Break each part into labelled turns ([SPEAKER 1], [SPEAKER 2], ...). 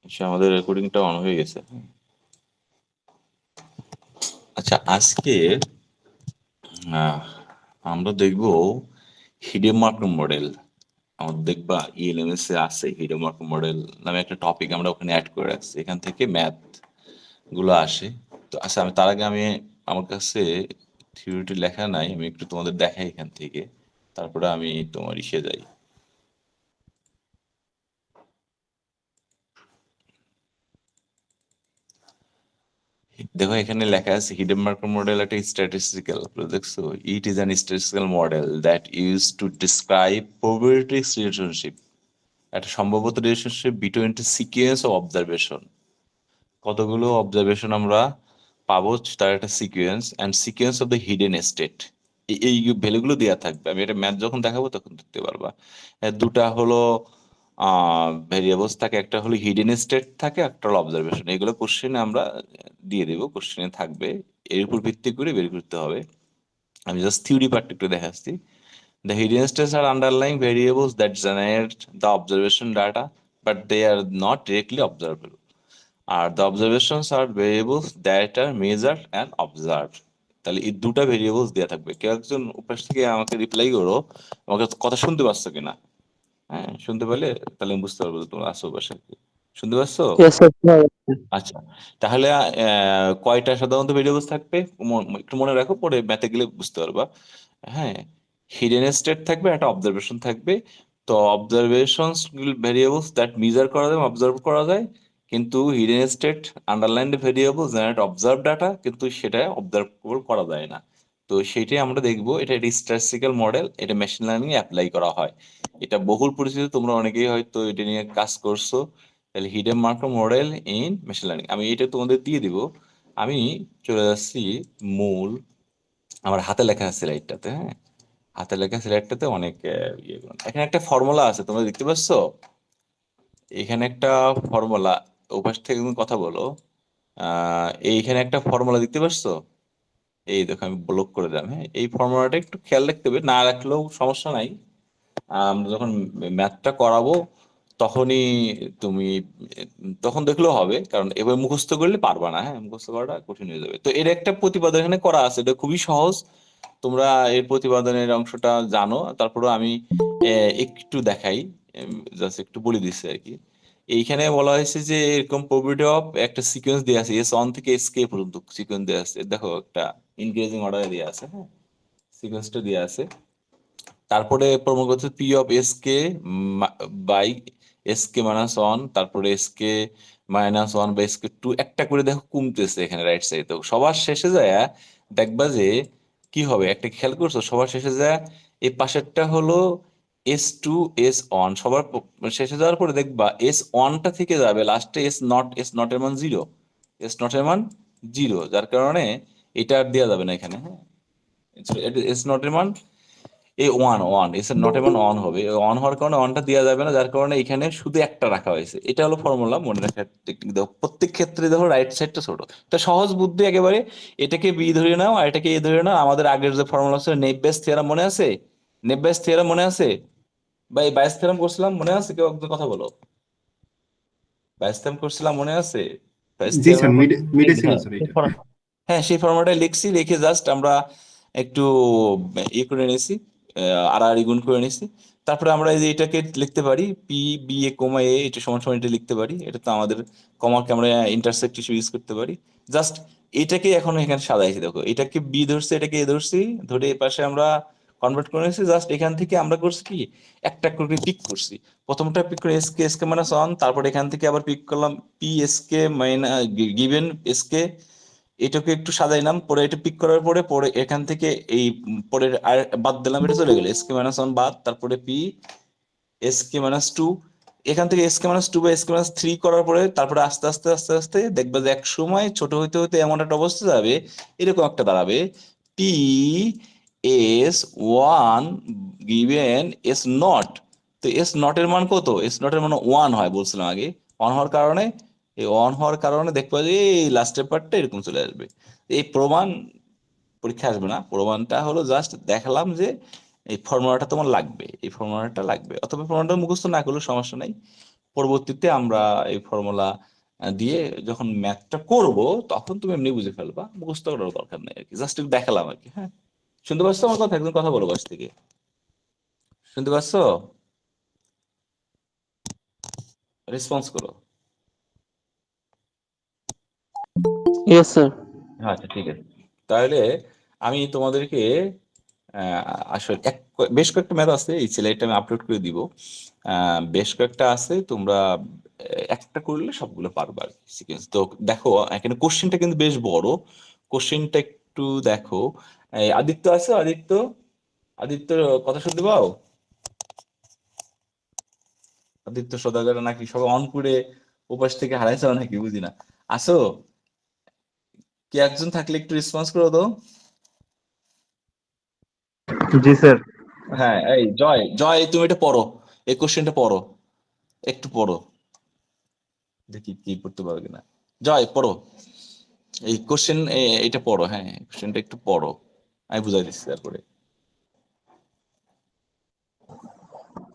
[SPEAKER 1] আচ্ছা, আমাদের রেকর্ডিংটা অন হয়ে গেছে। আচ্ছা, আজকে আহ, আমরা দেখব হিডেন মার্কভ মডেল। আমাদের দেখবা ইএলএমএস এ আছে হিডেন মার্কভ মডেল নামে একটা টপিক আমরা ওখানে অ্যাড করে রাখছি, এখান থেকে ম্যাথ গুলো আসে। তো আচ্ছা, আমি তার আগে আমার কাছে থিওরিটি লেখা নাই, আমি একটু তোমাদের দেখাই এখান থেকে, তারপরে আমি তোমার ইসে যাই। দেখো এখানে লেখা আছে হিডেন মার্কভ মডেল একটা স্ট্যাটিস্টিক্যাল, দেখছো, it is an statistical model that use to describe probabilities relationship, একটা সম্ভাব্যতা relationship between sequence of observation. কতগুলো অবজারভেশন আমরা পাবো, তার একটা sequence, and sequence of the hidden state. এই ভ্যালুগুলো দেওয়া থাকবে, আমি এটা ম্যাথ যখন দেখাবো তখন দেখতে পারবা। দুটা হলো ভেরিয়েবলস থাকে, একটা হলো হিডেন স্টেট থাকে, একটা হলো অবজারভেশন। এগুলো কোশ্চেনে আমরা দিয়ে দেবো, কোশ্চেনে থাকবে, এর উপর ভিত্তি করে বের করতে হবে। আমি জাস্ট থিওরি পার্ট একটু দেখাচ্ছি। The hidden states are underlying variables that generate the observation data, but they are not directly observable. R the observations are variables that are measured and observed. তাহলে এই দুটা ভেরিয়েবলস দেওয়া থাকবে। কেউ একজন উপাস থেকে আমাকে রিপ্লাই করো, আমাকে কথা শুনতে পাচ্ছ কিনা? হ্যাঁ, শুনতে পেলে তাহলে আমি বুঝতে পারবো যে তোমরা আসো পাশে। শুনতে পাচ্ছো?
[SPEAKER 2] Yes, sir.
[SPEAKER 1] আচ্ছা, তাহলে কয়টা সাধারণত ভেরিয়েবলস থাকবে একটু মনে রাখো, পরে ম্যাথে গেলে বুঝতে পারবা। হ্যাঁ, হিডেন স্টেট থাকবে, একটা অবজারভেশন থাকবে। তো অবজারভেশন ভেরিয়েবলস দ্যাট মেজার করা যায়, অবজার্ভ করা যায়, কিন্তু hidden state underlined variable generate observe data, কিন্তু সেটা অবজার্ভ করা যায় না। তো সেইটাই আমরা দেখবো। এটা একটা স্ট্যাটিস্টিক্যাল মডেল, এটা মেশিন লার্নিং এ অ্যাপ্লাই করা হয়। এটা বহুল পরিচিত, তোমরা অনেকেই হয়তো এটা নিয়ে কাজ করছো। তাহলে hidden Markov model in machine learning, আমি এটা তোমাদের দিয়ে দিব। আমি চলে যাচ্ছি মূল আমার হাতে লেখা স্লাইডটাতে। হ্যাঁ, হাতে লেখা স্লাইডটাতে অনেক এখানে একটা ফর্মুলা আছে, তোমরা দেখতে পাচ্ছ? এখানে একটা ফর্মুলা, ওপাশ থেকে তুমি কথা বলো। এইখানে একটা ফর্মুলা দেখতে পাচ্ছ? এই দেখো, আমি ব্লক করে দিলাম। হ্যাঁ, এই ফর্মুলাটা একটু খেয়াল রাখতে হবে, না রাখলেও সমস্যা নাই। আমরা যখন ম্যাথটা করাবো তখনই তুমি তখন দেখলেও হবে, কারণ এবার মুখস্থ করলে পারবা না। হ্যাঁ, মুখস্থ করাটা কঠিন হয়ে যাবে। তো এর একটা প্রতিপাদন এখানে করা আছে, এটা খুবই সহজ। তোমরা এর প্রতিপাদনের অংশটা জানো, তারপরে আমি একটু দেখাই, জাস্ট একটু বলে দিচ্ছি আর কি। এইখানে বলা হয়েছে যে এরকম প্রবিলিটি অফ একটা সিকোয়েন্স দেওয়া আছে, এস অন থেকে এস কে পর্যন্ত সিকোয়েন্স দেওয়া আছে। দেখো একটা ইনক্রিজিং অর্ডারে দেওয়া আছে। হ্যাঁ, সিকোয়েন্সটা দেওয়া আছে। তারপরে প্রমাণ করছে p of s k by s K minus one, তারপরে s K minus one by s k two, একটা করে দেখো কমতেছে এখানে রাইট সাইড। তো সবার শেষে যায় দেখবা যে কি হবে, একটা খেয়াল করছো? সবার শেষে যায় এই পাশেরটা হলো এস টু এস অন, সবার শেষে যাওয়ার পরে দেখবা এস অনটা থেকে যাবে লাস্টে এস নট এর মান জিরো, এস নট এর মান জিরো, যার কারণে এটা আর দেওয়া যাবে না এখানে। হ্যাঁ, এস নট এর মান এই ওয়ান ওয়ান এস এর নট এমন অন হবে, অন হওয়ার কারণে অনটা দেওয়া যাবে না, যার কারণে এখানে শুধু একটা রাখা হয়েছে। এটা হলো ফর্মুলা, মনে রাখার টেকনিক। দেখো প্রত্যেক ক্ষেত্রে দেখো রাইট সাইডটা ছোট। তো সহজ বুদ্ধি একেবারে, এটাকে বি ধরে নাও আর এটাকে এ ধরে নাও। আমাদের আগের যে ফর্মুলা ছিল নেব-বেস থিওরাম, মনে আছে? নেব-বেস থিওরাম মনে আছে? বা এই বাইস থিওরাম করছিলাম, মনে আছে? কেউ একজন কথা বলো। বাইস থিওরাম করছিলাম, মনে আছে? বাইস
[SPEAKER 3] জি স্যার,
[SPEAKER 1] থিওরামের পর
[SPEAKER 3] মিডে ছিল
[SPEAKER 1] হ্যাঁ
[SPEAKER 3] স্যার
[SPEAKER 1] সেই
[SPEAKER 3] এটা।
[SPEAKER 1] হ্যাঁ সেই ফর্মুলাটা লিখছি, লিখে জাস্ট আমরা একটু ইয়ে করে নিয়েছি, আড়াআড়ি গুণ করে নিয়েছি। তারপরে আমরা এই যে এটাকে লিখতে পারি পি বি এ কমা এ, এটা সমান সমান এটা লিখতে পারি। এটা তো আমাদের কমাকে আমরা ইন্টারসেক্ট হিসেবে ইউজ করতে পারি। জাস্ট এটাকে এখন এখানে সাজাইছি। দেখো, এটাকে বি ধরছি, এটাকে এ ধরছি, ধরে এই পাশে আমরা কনভার্ট করে নিয়েছি। জাস্ট এখান থেকে আমরা করছি কি, একটা করে পিক করছি। প্রথমটা পিক করে এস কে মাইনাস ওয়ান, তারপর এখান থেকে আবার পিক করলাম পি এস কে মাইনাস গিভেন এস কে, এটাকে একটু সাজাইলাম। পরে এটা পিক করার পরে পরে এখান থেকে এই পরে আর বাদ দিলাম, এটা চলে গেল এস কে মাইনাস ওয়ান বাদ, তারপরে পি এস কে মাইনাস টু, এখান থেকে এস কে মাইনাস টু বা এস কে মাইনাস থ্রি করার পরে তারপরে আস্তে আস্তে আস্তে আস্তে দেখবে যে এক সময় ছোট হইতে হইতে এমন একটা অবস্থা যাবে, এরকম একটা দাঁড়াবে P S one given S not. তো এস নট এর মান কত? এস নট এর মান ওয়ান হয় বলছিলাম আগে। অন হওয়ার কারণে, এই অন হওয়ার কারণে দেখবা যে এই লাস্টের পার্টটা এরকম চলে আসবে। এই প্রমাণ পরীক্ষা আসবে না, প্রমাণটা হলো জাস্ট দেখালাম যে এই ফর্মুলাটা তোমার লাগবে, এই ফর্মুলাটা লাগবে। অথবা ফর্মুলাটা মুখস্থ না করলেও সমস্যা নাই, পরবর্তীতে আমরা এই ফর্মুলা দিয়ে যখন ম্যাথটা করব তখন তুমি এমনি বুঝে ফেলবা, মুখস্থ করার দরকার নেই আর কি, জাস্ট একটু দেখালাম আর কি। হ্যাঁ, শুনতে পাচ্ছ আমার কথা? একদম কথা বলো পাশ থেকে, শুনতে পাচ্ছ? রেসপন্স করো।
[SPEAKER 2] Yes sir.
[SPEAKER 1] আচ্ছা ঠিক আছে, তাহলে আমি তোমাদেরকে আসলে বেশ কয়েকটা ম্যাথ আছে, এই ছেলেটা আমি আপলোড করে দিব। বেশ কয়েকটা আছে, তোমরা একটা করলে সবগুলো পারবে আর কি সিকোয়েন্স। তো দেখো এখানে কোশ্চেনটা কিন্তু বেশ বড়, কোশ্চেনটা একটু দেখো। এই আদিত্য আছে, আদিত্য, আদিত্য কথা শুনতে পাও? আদিত্য সদাগর নাকি সবাই অন করে ওপাশ থেকে হারাইছে নাকি বুঝি না। আসো, কি একজন থাকলে একটু রেসপন্স করো তো।
[SPEAKER 2] জি স্যার।
[SPEAKER 1] হ্যাঁ, এই জয়, জয় তুমি এটা পড়ো, এই কোশ্চেনটা পড়ো, একটু পড়ো, দেখি কি পড়তে পারো কিনা। জয় পড়ো এই কোশ্চেন, এটা পড়ো, হ্যাঁ কোশ্চেনটা একটু পড়ো, আমি বুঝাই দিচ্ছি তারপরে।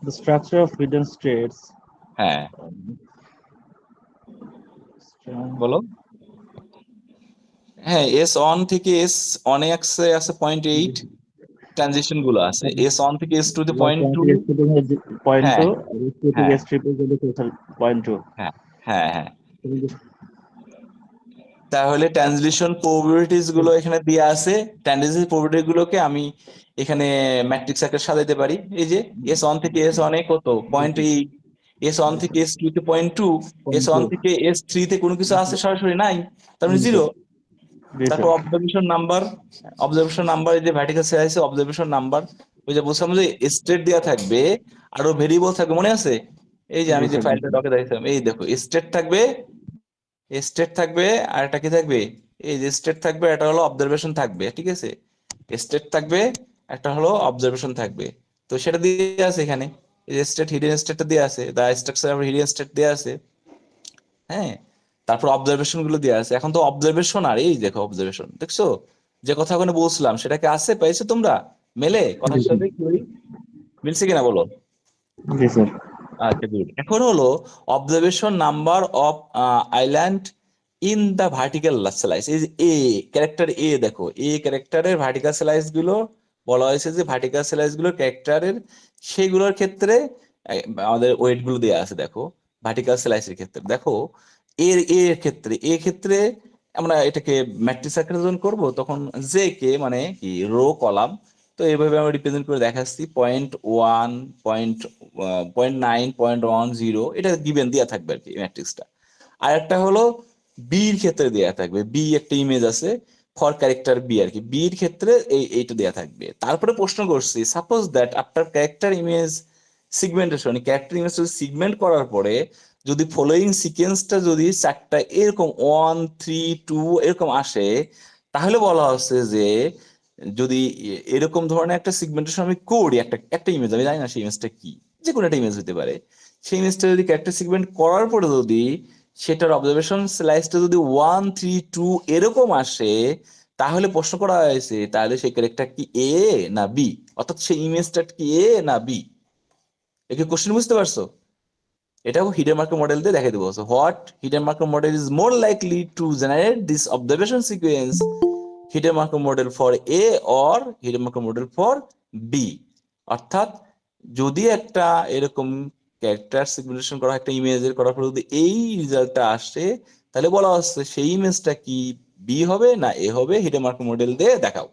[SPEAKER 2] The structure of hidden states.
[SPEAKER 1] হ্যাঁ বলো। হ্যাঁ, এস অন থেকে এস অন এক্সে আছে 0.8, ট্রানজিশন গুলো আছে এস অন থেকে এস টু তে 0.2।
[SPEAKER 2] পয়েন্ট
[SPEAKER 1] হ্যাঁ
[SPEAKER 2] টু, এস টু থেকে
[SPEAKER 1] হ্যাঁ
[SPEAKER 2] এস থ্রি পর্যন্ত পয়েন্ট টু।
[SPEAKER 1] হ্যাঁ হ্যাঁ হ্যাঁ, তাহলে ট্রানসলেশন প্রবাবিলিটিস গুলো এখানে দেয়া আছে। ট্রানসলেশন প্রবাবিলিটি গুলোকে আমি এখানে ম্যাট্রিক্স আকারে সাজাইতে পারি। এই যে এস অন থেকে এস অনে কত 0.8, এস অন থেকে এস টু তে 0.2, এস অন থেকে এস থ্রি তে কোনো কিছু আছে সরাসরি নাই, তার মানে জিরো।
[SPEAKER 2] জি স্যার।
[SPEAKER 1] তারপর অবজারভেশন নাম্বার, অবজারভেশন নাম্বার এই যে ভার্টিকাল স্লাইস অবজারভেশন নাম্বার, ওই যে বলছিলাম যে স্টেট দেওয়া থাকবে আরো ভেরিয়েবল থাকবে, মনে আছে? এই যে
[SPEAKER 2] জি
[SPEAKER 1] আমি যে
[SPEAKER 2] স্যার।
[SPEAKER 1] ফাইলটা ডকে দেখাইছিলাম, এই দেখো স্টেট থাকবে, স্টেট থাকবে, আর এটা কি থাকবে, এই যে স্টেট থাকবে, এটা হলো অবজারভেশন থাকবে, ঠিক আছে? স্টেট থাকবে, একটা হলো অবজারভেশন থাকবে। তো সেটা দিয়ে আছে এখানে, এই যে স্টেট হিডেন স্টেটটা দিয়ে আছে, দা স্ট্রাকচার অফ হিডেন স্টেট দিয়ে আছে। হ্যাঁ, তারপর অবজারভেশন গুলো দেওয়া আছে। এখন তো অবজারভেশন, আর এই দেখো অবজারভেশন, দেখছো যে কথা ওখানে বলছিলাম সেটাকে আছে, পাইছো তোমরা? মেলে কথার সাথে কি মিলছে কিনা বলো।
[SPEAKER 2] জি স্যার।
[SPEAKER 1] আচ্ছা গুড। এখন হলো observation number of island in the vertical slice, এই যে এ ক্যারেক্টার এ, দেখো এ ক্যারেক্টারের ভার্টিক্যাল স্লাইস গুলো বলা হয়েছে যে ভার্টিক্যাল স্লাইস গুলো ক্যারেক্টারের, সেইগুলোর ক্ষেত্রে আমাদের ওয়েট গুলো দেওয়া আছে। দেখো ভার্টিক্যাল স্লাইসের ক্ষেত্রে দেখো এর ক্ষেত্রে আমরা এটাকে ম্যাট্রিক্স আকারে যখন করবো তখন জে কে মানে কি রো কলাম, তো এইভাবে আমরা রিপ্রেজেন্ট করে দেখাচ্ছি 0.1, 0.9, 0.10, এটা গিভেন দেওয়া থাকবে আর কি ম্যাট্রিক্সটা। আর একটা হলো বির ক্ষেত্রে দেওয়া থাকবে, বি একটা ইমেজ আছে ফর ক্যারেক্টার বি আর কি, বির ক্ষেত্রে এইটা দেওয়া থাকবে। তারপরে প্রশ্ন করছি suppose that after character image segmentation, character image segment করার পরে যদি ফলোয়িং সিকোয়েন্সটা যদি চারটা এরকম 1, 3, 2 এরকম আসে, তাহলে বলা হচ্ছে যে যদি এরকম ধরনের একটা সিগমেন্টেশন আমি করি, একটা একটা ইমেজ, আমি জানি না সেই ইমেজটা কি, যে কোনো একটা ইমেজ হতে পারে, সেই ইমেজটা যদি ক্যারেক্টার সিগমেন্ট করার পরে যদি সেটার অবজারভেশন স্লাইসটা যদি 1, 3, 2 এরকম আসে, তাহলে প্রশ্ন করা হয়েছে তাহলে সেই ক্যারেক্টার কি এ না বি, অর্থাৎ সেই ইমেজটা কি এ না বি। একে কোশ্চেন বুঝতে পারছো? এটাও হিডেন মার্কর মডেল দিয়ে দেখাই দেবো। So what hidden Markov model is more likely to generate this observation sequence, hidden Markov model for a or hidden Markov model for b. অর্থাৎ যদি একটা এরকম ক্যারেক্টার সিগমেন্টেশন করা একটা ইমেজের করার পর যদি এই রেজাল্টটা আসে, তাহলে বলা হচ্ছে সেই ইমেজটা কি বি হবে না এ হবে, হিডেন মার্কর মডেল দিয়ে দেখাও।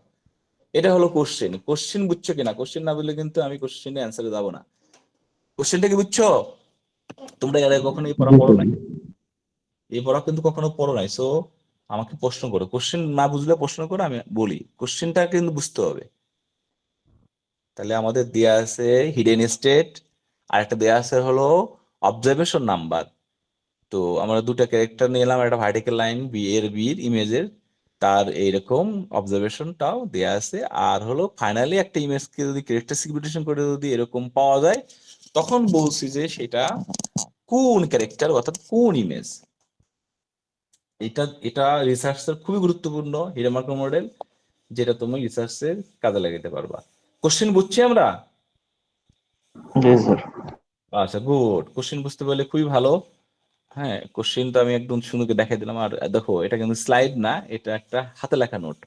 [SPEAKER 1] এটা হলো কোশ্চেন। কোশ্চেন বুঝছো কিনা? কোশ্চেন না বললে কিন্তু আমি কোশ্চেনে অ্যান্সারে যাবো না। কোশ্চেনটা কি বুঝছো? তোমরা এর আগে কখনো এই পড়া
[SPEAKER 2] জি
[SPEAKER 1] পড়ো
[SPEAKER 2] স্যার।
[SPEAKER 1] নাই, এই পড়া কিন্তু কখনো পড়ো নাই। সো আমাকে প্রশ্ন করো, কোশ্চেন না বুঝলে প্রশ্ন করো, আমি বলি কোশ্চেনটা কিন্তু বুঝতে হবে। তাহলে আমাদের দেয়া আছে হিডেন স্টেট, আর একটা দেয়া আছে হলো অবজারভেশন নাম্বার। তো আমরা দুটা ক্যারেক্টার নিলাম, একটা ভার্টিক্যাল লাইন বি এর বির ইমেজের, তার এইরকম অবজারভেশনটাও দেয়া আছে। আর হলো ফাইনালি একটা ইমেজকে যদি ক্যারেক্টার সিগমেন্টেশন করে যদি এরকম পাওয়া যায়, তখন বলছি যে সেটা কোন ক্যারেক্টার অর্থাৎ কোন ইমেজ। এটা এটা রিসার্চের খুবই গুরুত্বপূর্ণ হিডেন মার্কর মডেল, যেটা তুমি রিসার্চের কাজে লাগাতে পারবা। কোশ্চেন বুঝছি আমরা?
[SPEAKER 2] জি স্যার।
[SPEAKER 1] আচ্ছা, গুড, কোশ্চেন বুঝতে পারলে খুবই ভালো। হ্যাঁ, কোশ্চেন তো আমি একদম সুন্দর দেখাই দিলাম। আর দেখো, এটা কিন্তু স্লাইড না, এটা একটা হাতে লেখা নোট।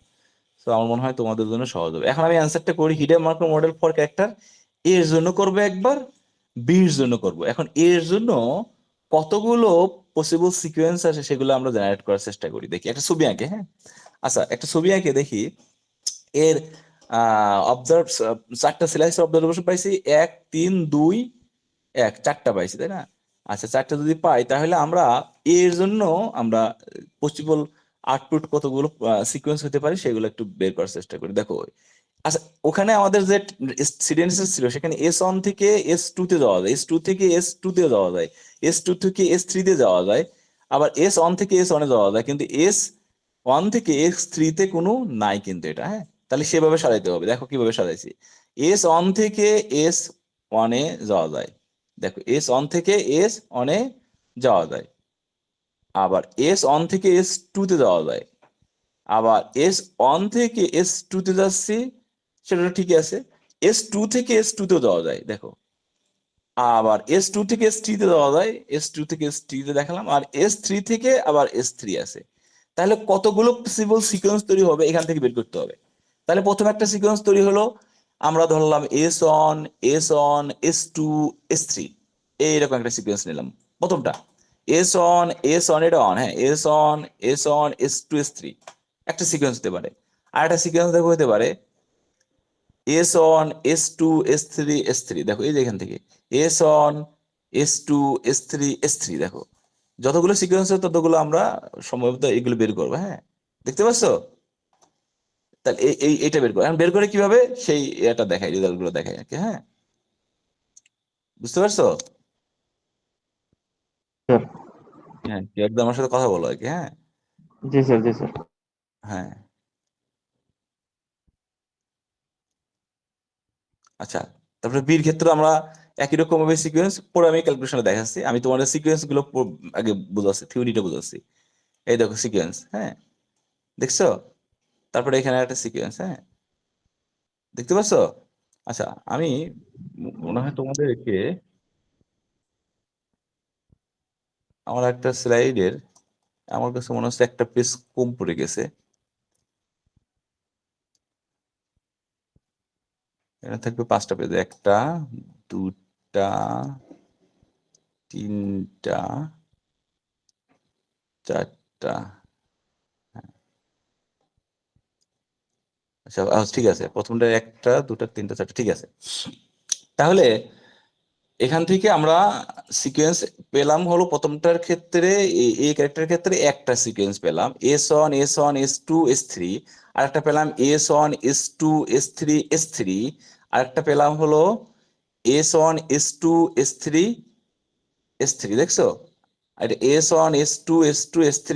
[SPEAKER 1] তো আমার মনে হয় তোমাদের জন্য সহজ হবে। এখন আমি অ্যান্সারটা করি। Hidden Markov model for character এর জন্য করবো একবার, বির জন্য করব। এখন এর জন্য কতগুলো পসিবল সিকোয়েন্স আছে সেগুলো আমরা জেনারেট করার চেষ্টা করি। দেখি একটা ছবি আঁকে। হ্যাঁ, আচ্ছা, একটা ছবি আঁকে দেখি। এর অবজার্ভ চারটা স্লাইস অবজারভেশন পাইছি, 1 3 2 1, চারটা পাইছি, তাই না? আচ্ছা, চারটা যদি পাই তাহলে আমরা এর জন্য আমরা পসিবল আউটপুট কতগুলো সিকোয়েন্স হতে পারে সেগুলো একটু বের করার চেষ্টা করি। দেখো, আচ্ছা, ওখানে আমাদের যে সিডেন্সেস ছিল সেখানে S1 থেকে S2 তে যাওয়া যায়, S2 থেকে S2 তে যাওয়া যায়, S2 থেকে S3 তে যাওয়া যায়, আবার S1 থেকে S1 এ যাওয়া যায়, কিন্তু S1 থেকে S3 তে কোনো নাই কিন্তু এটা। হ্যাঁ, তাহলে সেভাবে সাজাইতে হবে। দেখো কিভাবে সাজাইছি। S1 থেকে S1 এ যাওয়া যায়। দেখো, S1 থেকে S1 এ যাওয়া যায়, আবার S1 থেকে S2 তে যাওয়া যায়, আবার S1 থেকে S2 তে যাচ্ছি, সেটা ঠিক আছে। S2 থেকে S2 তে যাওয়া যায়, দেখো। আবার S2 থেকে S3 তে যাওয়া যায়, S2 থেকে S3 তে দেখালাম, আর S3 থেকে আবার S3 আছে। তাহলে কতগুলো পসিবল সিকোয়েন্স তৈরি হবে এখান থেকে বের করতে হবে। তাহলে প্রথম একটা সিকোয়েন্স তৈরি হলো, আমরা ধরলাম S1 S1 S2 S3, এইরকম একটা সিকোয়েন্স নিলাম। প্রথমটা S1 S1, এটা অন। হ্যাঁ, S1 S1 S2 S3 একটা সিকোয়েন্স হতে পারে। আর একটা সিকোয়েন্স দেখো হতে পারে S1 S2 S3 S3। দেখো, এই যে এখান থেকে S1 S2 S3 S3, দেখো যতগুলো সিকোয়েন্স হয় ততগুলো আমরা সম্ভবত এগুলো বের করবো। হ্যাঁ, দেখতে পাচ্ছো? তাহলে এইটা বের করো। এখন বের করে কিভাবে সেই এটা দেখাই, রেজাল্ট গুলো দেখাই আর কি। হ্যাঁ, বুঝতে পারছো?
[SPEAKER 2] স্যার।
[SPEAKER 1] হ্যাঁ, কি একদম আমার সাথে কথা বলো আর কি। হ্যাঁ,
[SPEAKER 2] জি স্যার, জি স্যার।
[SPEAKER 1] হ্যাঁ, আচ্ছা। তারপরে বির ক্ষেত্রে আমরা একই রকম ভাবে সিকোয়েন্স পরে আমি ক্যালকুলেশনে দেখাচ্ছি। আমি তোমাদের সিকোয়েন্স গুলো আগে বুঝাচ্ছি, থিওরিটা বুঝাচ্ছি। এই দেখো সিকোয়েন্স। হ্যাঁ, দেখছো? তারপরে এখানে একটা সিকোয়েন্স। হ্যাঁ, দেখতে পাচ্ছ? আচ্ছা, আমি মনে হয় তোমাদেরকে আমার একটা স্লাইডের, আমার কাছে মনে হচ্ছে একটা পেজ কম পড়ে গেছে। এখানে থাকবে 5টা পেজ, 1টা 2টা 3টা 4টা। আচ্ছা, ঠিক আছে, প্রথমটা 1টা 2টা 3টা 4টা, ঠিক আছে। তাহলে এখান থেকে আমরা সিকোয়েন্স পেলাম হলো প্রথমটার ক্ষেত্রে, এই ক্যারেক্টারের ক্ষেত্রে একটা সিকোয়েন্স পেলাম S1 S1 S2 S3, আর একটা পেলাম S1 S2 S3 S3, আর একটা পেলাম হলো S1 S2 S3 S3, দেখছো? আর S1 S2 S2 S3,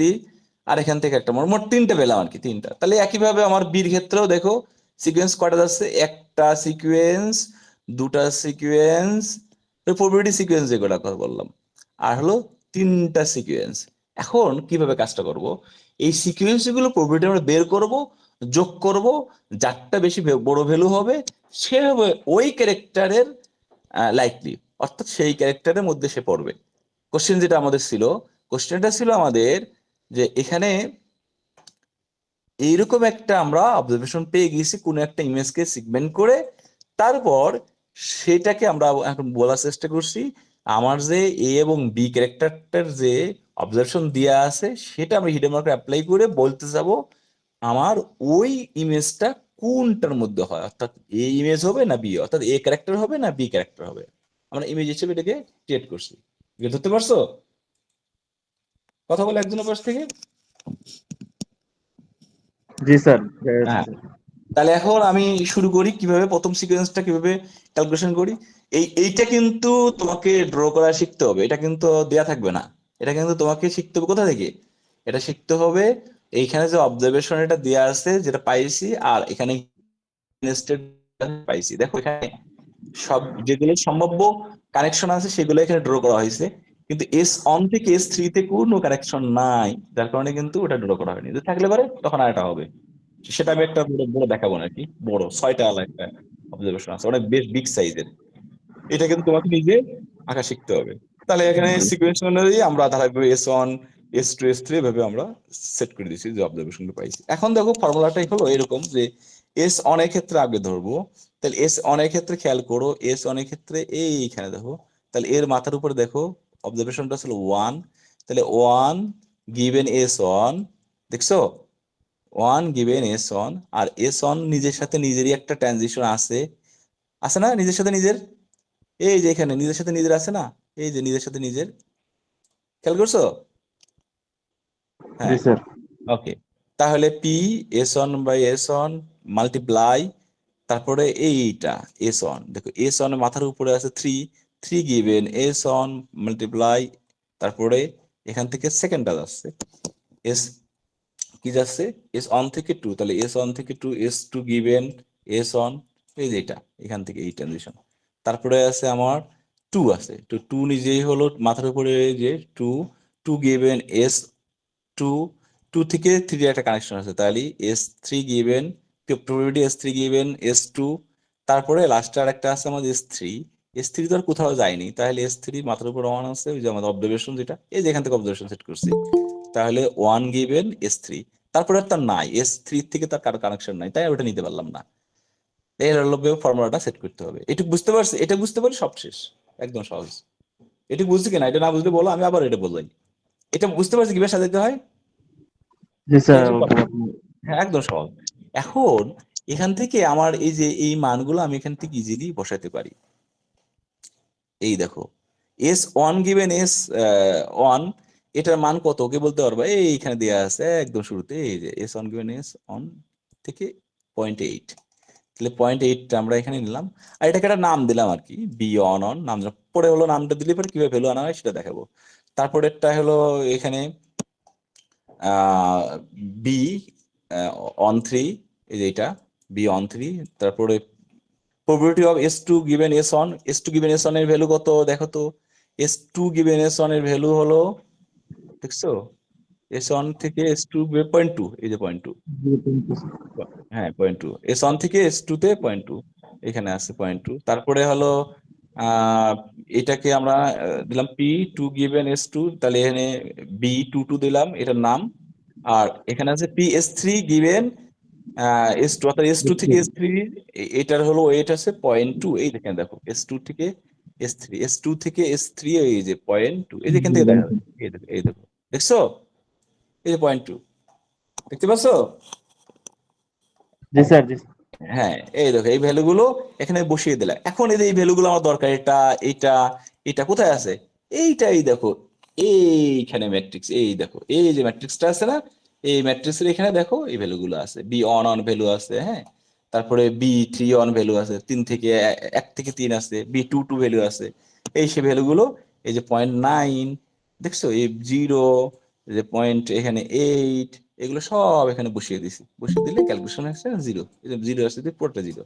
[SPEAKER 1] আর এখান থেকে একটা মোট 3টা পেলাম আর কি, 3টা। তাহলে একইভাবে আমার বির ক্ষেত্রেও দেখো সিকোয়েন্স কয়টা যাচ্ছে, একটা সিকোয়েন্স, দুটা সিকোয়েন্স, প্রবাবিলিটি সিকোয়েন্স যেগুলো কথা বললাম, আর হলো 3টা সিকোয়েন্স। এখন কিভাবে কাজটা করব, এই সিকোয়েন্স গুলো প্রবাবিলিটি আমরা বের করব, যোগ করব, যারটা বেশি বড় ভ্যালু হবে সে হবে ওই ক্যারেক্টারের লাইকলি, অর্থাৎ সেই ক্যারেক্টারের মধ্যে সে পড়বে। কোশ্চেন যেটা আমাদের ছিল, কোশ্চেনটা ছিল আমাদের যে এখানে এইরকম একটা আমরা অবজারভেশন পেয়ে গেছি কোন একটা ইমেজকে সিগমেন্ট করে, তারপর সেটাকে আমরা এখন বলার চেষ্টা করছি আমার যে এ এবং বি ক্যারেক্টারটার যে অবজারভেশন দেওয়া আছে সেটা আমরা হিডেন মার্কার অ্যাপ্লাই করে বলতে যাব আমার ওই ইমেজটা কোনটার মধ্যে হয়, অর্থাৎ এ ইমেজ হবে না বি, অর্থাৎ এ ক্যারেক্টার হবে না বি ক্যারেক্টার হবে। আমরা ইমেজ হিসেবে এটাকে ক্রিয়েট করছি। এটা ধরতে পারছো? কথা বলে একজনের পাশ থেকে।
[SPEAKER 2] জি স্যার।
[SPEAKER 1] হ্যাঁ, তাহলে এখন আমি শুরু করি কিভাবে প্রথম সিকোয়েন্সটা কিভাবে ক্যালকুলেশন করি। এইটা কিন্তু তোমাকে ড্র করা শিখতে হবে, এটা কিন্তু দেয়া থাকবে না। এটা কিন্তু তোমাকে শিখতে হবে কোথা থেকে, এটা শিখতে হবে এইখানে যে অবজারভেশন এটা দেয়া আছে যেটা পাইছি, আর এখানে nested পাইছি। দেখো এখানে সব যেগুলো সম্ভাব্য কানেকশন আছে সেগুলো এখানে ড্র করা হয়েছে, কিন্তু S1 থেকে S3 তে কোনো কানেকশন নাই, যার কারণে কিন্তু ওটা ড্র করা হয়নি। যদি থাকলে পারে তখন আর এটা হবে। সেটা আমি একটা বড় বড় দেখাবো না আর কি, বড় 6টা একটা অবজারভেশন আছে, অনেক বেশ বিগ সাইজের। এটা কিন্তু তোমাকে নিজে আঁকা শিখতে হবে। তাহলে এখানে সিকোয়েন্স অনুযায়ী আমরা ধারাবাহিকভাবে S1 S2 S3 এভাবে আমরা সেট করে দিয়েছি যে অবজারভেশনটা পাইছি। এখন দেখো ফর্মুলাটাই হলো এরকম যে S1 এর ক্ষেত্রে আগে ধরবো, তাহলে S1 এর ক্ষেত্রে খেয়াল করো, S1 এর ক্ষেত্রে এইখানে দেখো, তাহলে এর মাথার উপরে দেখো অবজারভেশনটা ছিল 1, তাহলে 1 গিভেন S1, দেখছো 1 গিভেন S1, আর S1 নিজের সাথে নিজেরই একটা ট্রানজিশন আছে, আছে না নিজের সাথে নিজের, এই যে এখানে নিজের সাথে নিজের আছে না, এই যে নিজের সাথে নিজের, খেয়াল করছো?
[SPEAKER 2] জি
[SPEAKER 1] হ্যাঁ,
[SPEAKER 2] স্যার।
[SPEAKER 1] ওকে। তাহলে P S1 by S1 multiply, তারপরে এইটা S1, দেখো S1 এর মাথার উপরে আছে 3 গিভেন S1 মাল্টিপ্লাই, তারপরে এখান থেকে সেকেন্ডটা যাচ্ছে এস, কি যাচ্ছে S1 থেকে 2, তাহলে S1 থেকে 2 S2 গিভেন S1, এই যে এটা এখান থেকে এই ট্রানজিশন। তারপরে আছে আমার 2 আছে, তো 2 নিজেই হলো মাথার উপরে এই যে 2 গিভেন S2, 2 থেকে 3 একটা কানেকশন আছে, তাহলে S3 given probability S3 given S2, তারপরে লাস্টে আর একটা আছে আমাদের S3 তো আর কোথাও যায়নি, তাহলে S3 মাথার উপর 1 আছে, ওই যে আমাদের অবজারভেশন যেটা, এই যে এখান থেকে অবজারভেশন সেট করছি, তাহলে 1 গিভেন S3, তারপরে আর তার নাই S3 থেকে তার কারো কানেকশন নাই, তাই ওটা নিতে পারলাম না। এই হলো ফর্মুলাটা সেট করতে হবে। এটুকু বুঝতে পারছি, এটা বুঝতে পারলে সব শেষ, একদম সহজ। এটুকু বুঝছি কিনা, এটা না বুঝলে বলো, আমি আবার এটা বললাই। এটা বুঝতে পারছি কিভাবে সাজাতে হয়?
[SPEAKER 2] জি স্যার।
[SPEAKER 1] হ্যাঁ, একদম সহজ। এখন এখান থেকে আমার এই যে এই মানগুলো আমি এখান থেকে ইজিলি বসাতে পারি। এই দেখো S1 গিভেন S1, এটার মান কত কে বলতে পারবা? এইখানে দেওয়া আছে একদম শুরুতে, এই যে S1 গিভেন S1 থেকে 0.8, তাহলে 0.8টা আমরা এখানে নিলাম, আর এটাকে একটা নাম দিলাম আর কি, B1 নাম দিলাম। পরে হলো নামটা দিলে পরে কিভাবে ভ্যালু আনা হয় সেটা দেখাবো। তারপরে একটা হলো এখানে বি অন 3, এই যে এটা B13, তারপরে probability of S2 given S1, S2 given S1 এর ভ্যালু কত দেখো তো, S2 গিভেন S1 এর ভ্যালু হলো, দেখছো S1 থেকে S2 0.2, এই যে 0.2, হ্যাঁ 0.2, S1 থেকে S2 তে 0.2, এখানে আছে 0.2। তারপরে হলো আহ এটাকে আমরা দিলাম P2 গিভেন S2, তাহলে এখানে B22 দিলাম এটার নাম, আর এখানে আছে PS3 গিভেন S2, অর্থাৎ S2 থেকে S3, এটার হলো ওয়েট আছে 0.2, এই দেখেন দেখো S2 থেকে S3 থেকে S3, এই যে 0.2, এই যে এখান থেকে দেখা যাচ্ছে, এই দেখো এই দেখো, দেখছো এই যে 0.2, দেখতে পাচ্ছো?
[SPEAKER 2] জি স্যার। জি
[SPEAKER 1] হ্যাঁ, এই দেখো এই ভ্যালুগুলো এখানে বসিয়ে দিলাম। এখন এই যে এই ভ্যালুগুলো আমার দরকার, এটা এটা এটা কোথায় আছে, এইটাই দেখো এইখানে ম্যাট্রিক্স, এই দেখো এই যে ম্যাট্রিক্সটা আছে না, এই ম্যাট্রিক্সের এখানে দেখো এই ভ্যালুগুলো আছে, B1 ভ্যালু আছে, হ্যাঁ, তারপরে B3 ভ্যালু আছে, 1 থেকে 3 আছে, B22 ভ্যালু আছে, এই সে ভ্যালুগুলো, এই যে 0.9, দেখছো এই 0, এই যে পয়েন্ট এখানে 8, এগুলো সব এখানে বসিয়ে দিছি, বসিয়ে দিলে ক্যালকুলেশন আসছে 0, এই যে 0 আসছে, পুরোটা 0।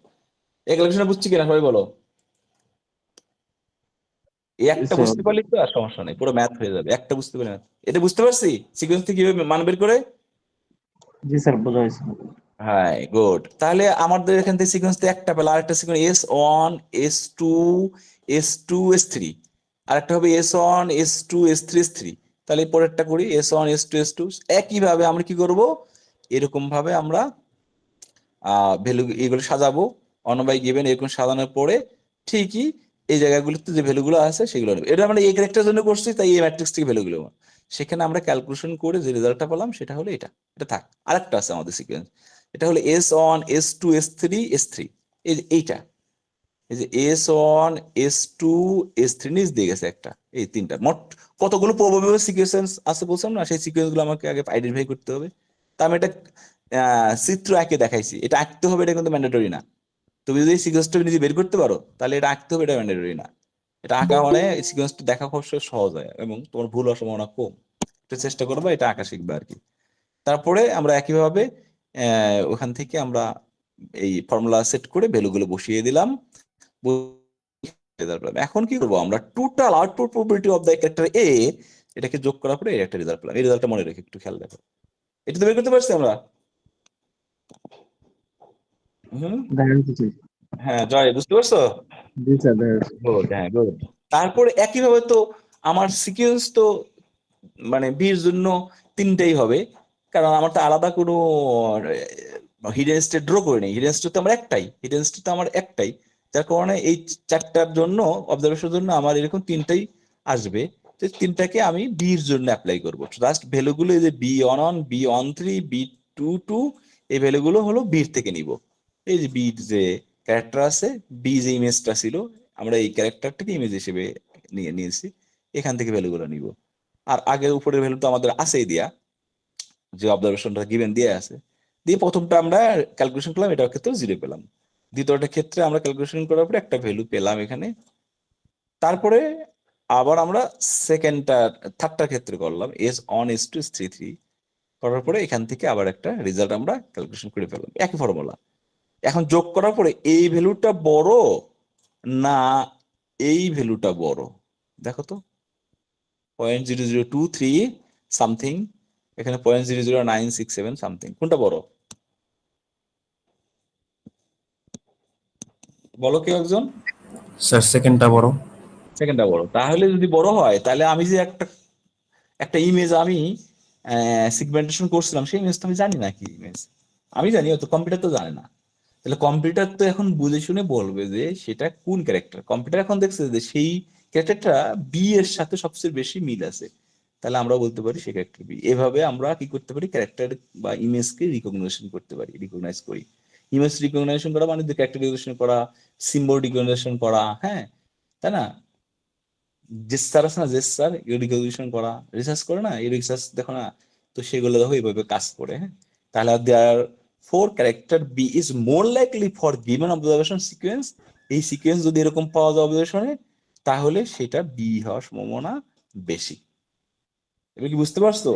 [SPEAKER 1] এই ক্যালকুলেশন বুঝছি কিনা সবাই বলো? এই একটা
[SPEAKER 2] স্যার।
[SPEAKER 1] বুঝতে পারলে তো আর সমস্যা নেই, পুরো ম্যাথ হয়ে যাবে, একটা বুঝতে পারলে math। এটা বুঝতে পারছি সিকোয়েন্স থেকে কিভাবে মান বের করে?
[SPEAKER 2] জি স্যার, বোঝা হয়েছে।
[SPEAKER 1] হ্যাঁ, গুড। তাহলে আমাদের এখান থেকে সিকোয়েন্স একটা পেলাম, আরেকটা sequence S1 S2 S2 S3, আরেকটা হবে S1 S2 S3 S3। তাহলে পরেরটা করি S1 S2 S2, একই ভাবে আমরা কি করব, এরকম ভাবে আমরা ভ্যালু এগুলো সাজাবো, অন বাই গিভেন এরকম সাজানোর পরে ঠিকই এই জায়গাগুলোতে যে ভ্যালুগুলো আছে সেগুলো নেবে। এটা আমরা এই ক্যারেক্টার জন্য করছি, তাই এই ম্যাট্রিক্স থেকে ভ্যালুগুলো সেখানে আমরা ক্যালকুলেশন করে যে রেজাল্টটা পেলাম সেটা হলো এটা। এটা থাক, আরেকটা আছে আমাদের সিকোয়েন্স, এটা হলো S1 S2 S3 S3, এই যে এইটা, এই যে S1 S2 S3 নিচ দিয়ে গেছে একটা, এই তিনটা মোট কতগুলো প্রবাবিলিটি সিকোয়েন্স আছে বলছিলাম না, সেই সিকোয়েন্স গুলো আমাকে আগে আইডেন্টিফাই করতে হবে। তা আমি এটা চিত্র এঁকে দেখাইছি, এটা আঁকতে হবে, এটা কিন্তু ম্যান্ডেটরি না। তুমি যদি সিকোয়েন্সটা নিজে বের করতে পারো তাহলে এটা আঁকতে হবে, এটা ম্যান্ডেটরি না। এটা আঁকা মানে সিকোয়েন্সটা দেখা খুব সহজ হয় এবং তোমার ভুল হওয়ার সম্ভাবনা কম। একটু চেষ্টা করবে, এটা আঁকা শিখবে আর কি। তারপরে আমরা একইভাবে ওখান থেকে আমরা এই ফর্মুলা সেট করে ভ্যালুগুলো বসিয়ে দিলাম। রেজাল্ট পেলাম। এখন কি করবো আমরা, total output probability of the character a, এটাকে যোগ করার পরে একটা রেজাল্ট পেলাম। এই রেজাল্টটা মনে রেখে একটু খেয়াল দেখো, এটা তো বের করতে পারছি আমরা। হুম,
[SPEAKER 2] দেখা যাচ্ছে।
[SPEAKER 1] হ্যাঁ জয়, বুঝতে পারছো?
[SPEAKER 2] জি স্যার, দেখা যাচ্ছে।
[SPEAKER 1] গুড, হ্যাঁ গুড। তারপরে একইভাবে তো আমার সিকোয়েন্স তো মানে বির জন্য তিনটেই হবে, কারণ আমার তো আলাদা কোনো হিডেন স্টেট ড্র করে নেই। হিডেন স্টেট তো আমার একটাই, হিডেন স্টেট তো আমার একটাই, যার কারণে এই চারটার জন্য অবজারভেশনের জন্য আমার এরকম তিনটাই আসবে। তো তিনটাকে আমি বির জন্য অ্যাপ্লাই করবো। জাস্ট ভ্যালুগুলো এই যে B11, B13, B22, এই ভ্যালুগুলো হলো বির থেকে নিব। এই যে বির যে ক্যারেক্টার আছে, বি যে ইমেজটা ছিল, আমরা এই ক্যারেক্টারটাকে ইমেজ হিসেবে নিয়েছি, এখান থেকে ভ্যালুগুলো নিব। আর আগের উপরের ভ্যালু তো আমাদের আছেই দিয়া, যে অবজারভেশনটা গিভেন দিয়ে আছে। দিয়ে প্রথমটা আমরা ক্যালকুলেশন করলাম, এটার ক্ষেত্রে 0 পেলাম। দ্বিতীয়টা ক্ষেত্রে আমরা ক্যালকুলেশন করার পরে একটা ভ্যালু পেলাম এখানে। তারপরে আবার আমরা সেকেন্ডটা থার্ডটার ক্ষেত্রে করলাম S1 S2 S3 করার পরে এখান থেকে আবার একটা রেজাল্ট আমরা ক্যালকুলেশন করে ফেললাম, একই ফর্মুলা। এখন যোগ করার পরে এই ভ্যালুটা বড় না এই ভ্যালুটা বড়, দেখো তো। 0.0023 সামথিং, এখানে 0.00967 সামথিং, কোনটা বড় বলো কেউ একজন?
[SPEAKER 3] স্যার সেকেন্ডটা বড়।
[SPEAKER 1] সেকেন্ডটা বড়। তাহলে যদি বড় হয়, তাহলে আমি যে একটা একটা ইমেজ আমি সিগমেন্টেশন করছিলাম, সেই ইমেজ তো আমি জানি না কি ইমেজ। আমি জানি, হয়তো কম্পিউটার তো জানে না। তাহলে কম্পিউটার তো এখন বুঝে শুনে বলবে যে সেটা কোন ক্যারেক্টার। কম্পিউটার এখন দেখছে যে সেই ক্যারেক্টারটা বি এর সাথে সবচেয়ে বেশি মিল আছে, তাহলে আমরা বলতে পারি সেই ক্যারেক্টার বি। এভাবে আমরা কি করতে পারি, ক্যারেক্টার বা ইমেজকে রিকগনিশন করতে পারি, রিকগনাইজ করি। ইমেজ রিকগনিশন করা মানে ক্যারেক্টার রিকগনিশন করা, সিম্বল রিকগনিশন করা, হ্যাঁ, তাই না? জেসচার আছে না, জেসচার রিকগনিশন করা, রিসার্চ করে না, এই রিসার্চ দেখো না, তো সেগুলো দেখো এইভাবে কাজ করে। হ্যাঁ, তাহলে therefore character b is more likely for given observation sequence. এই সিকোয়েন্স যদি এরকম পাওয়া যায় অবজারভেশনে, তাহলে সেটা বি হওয়ার সম্ভাবনা বেশি। এবার কি বুঝতে পারছো?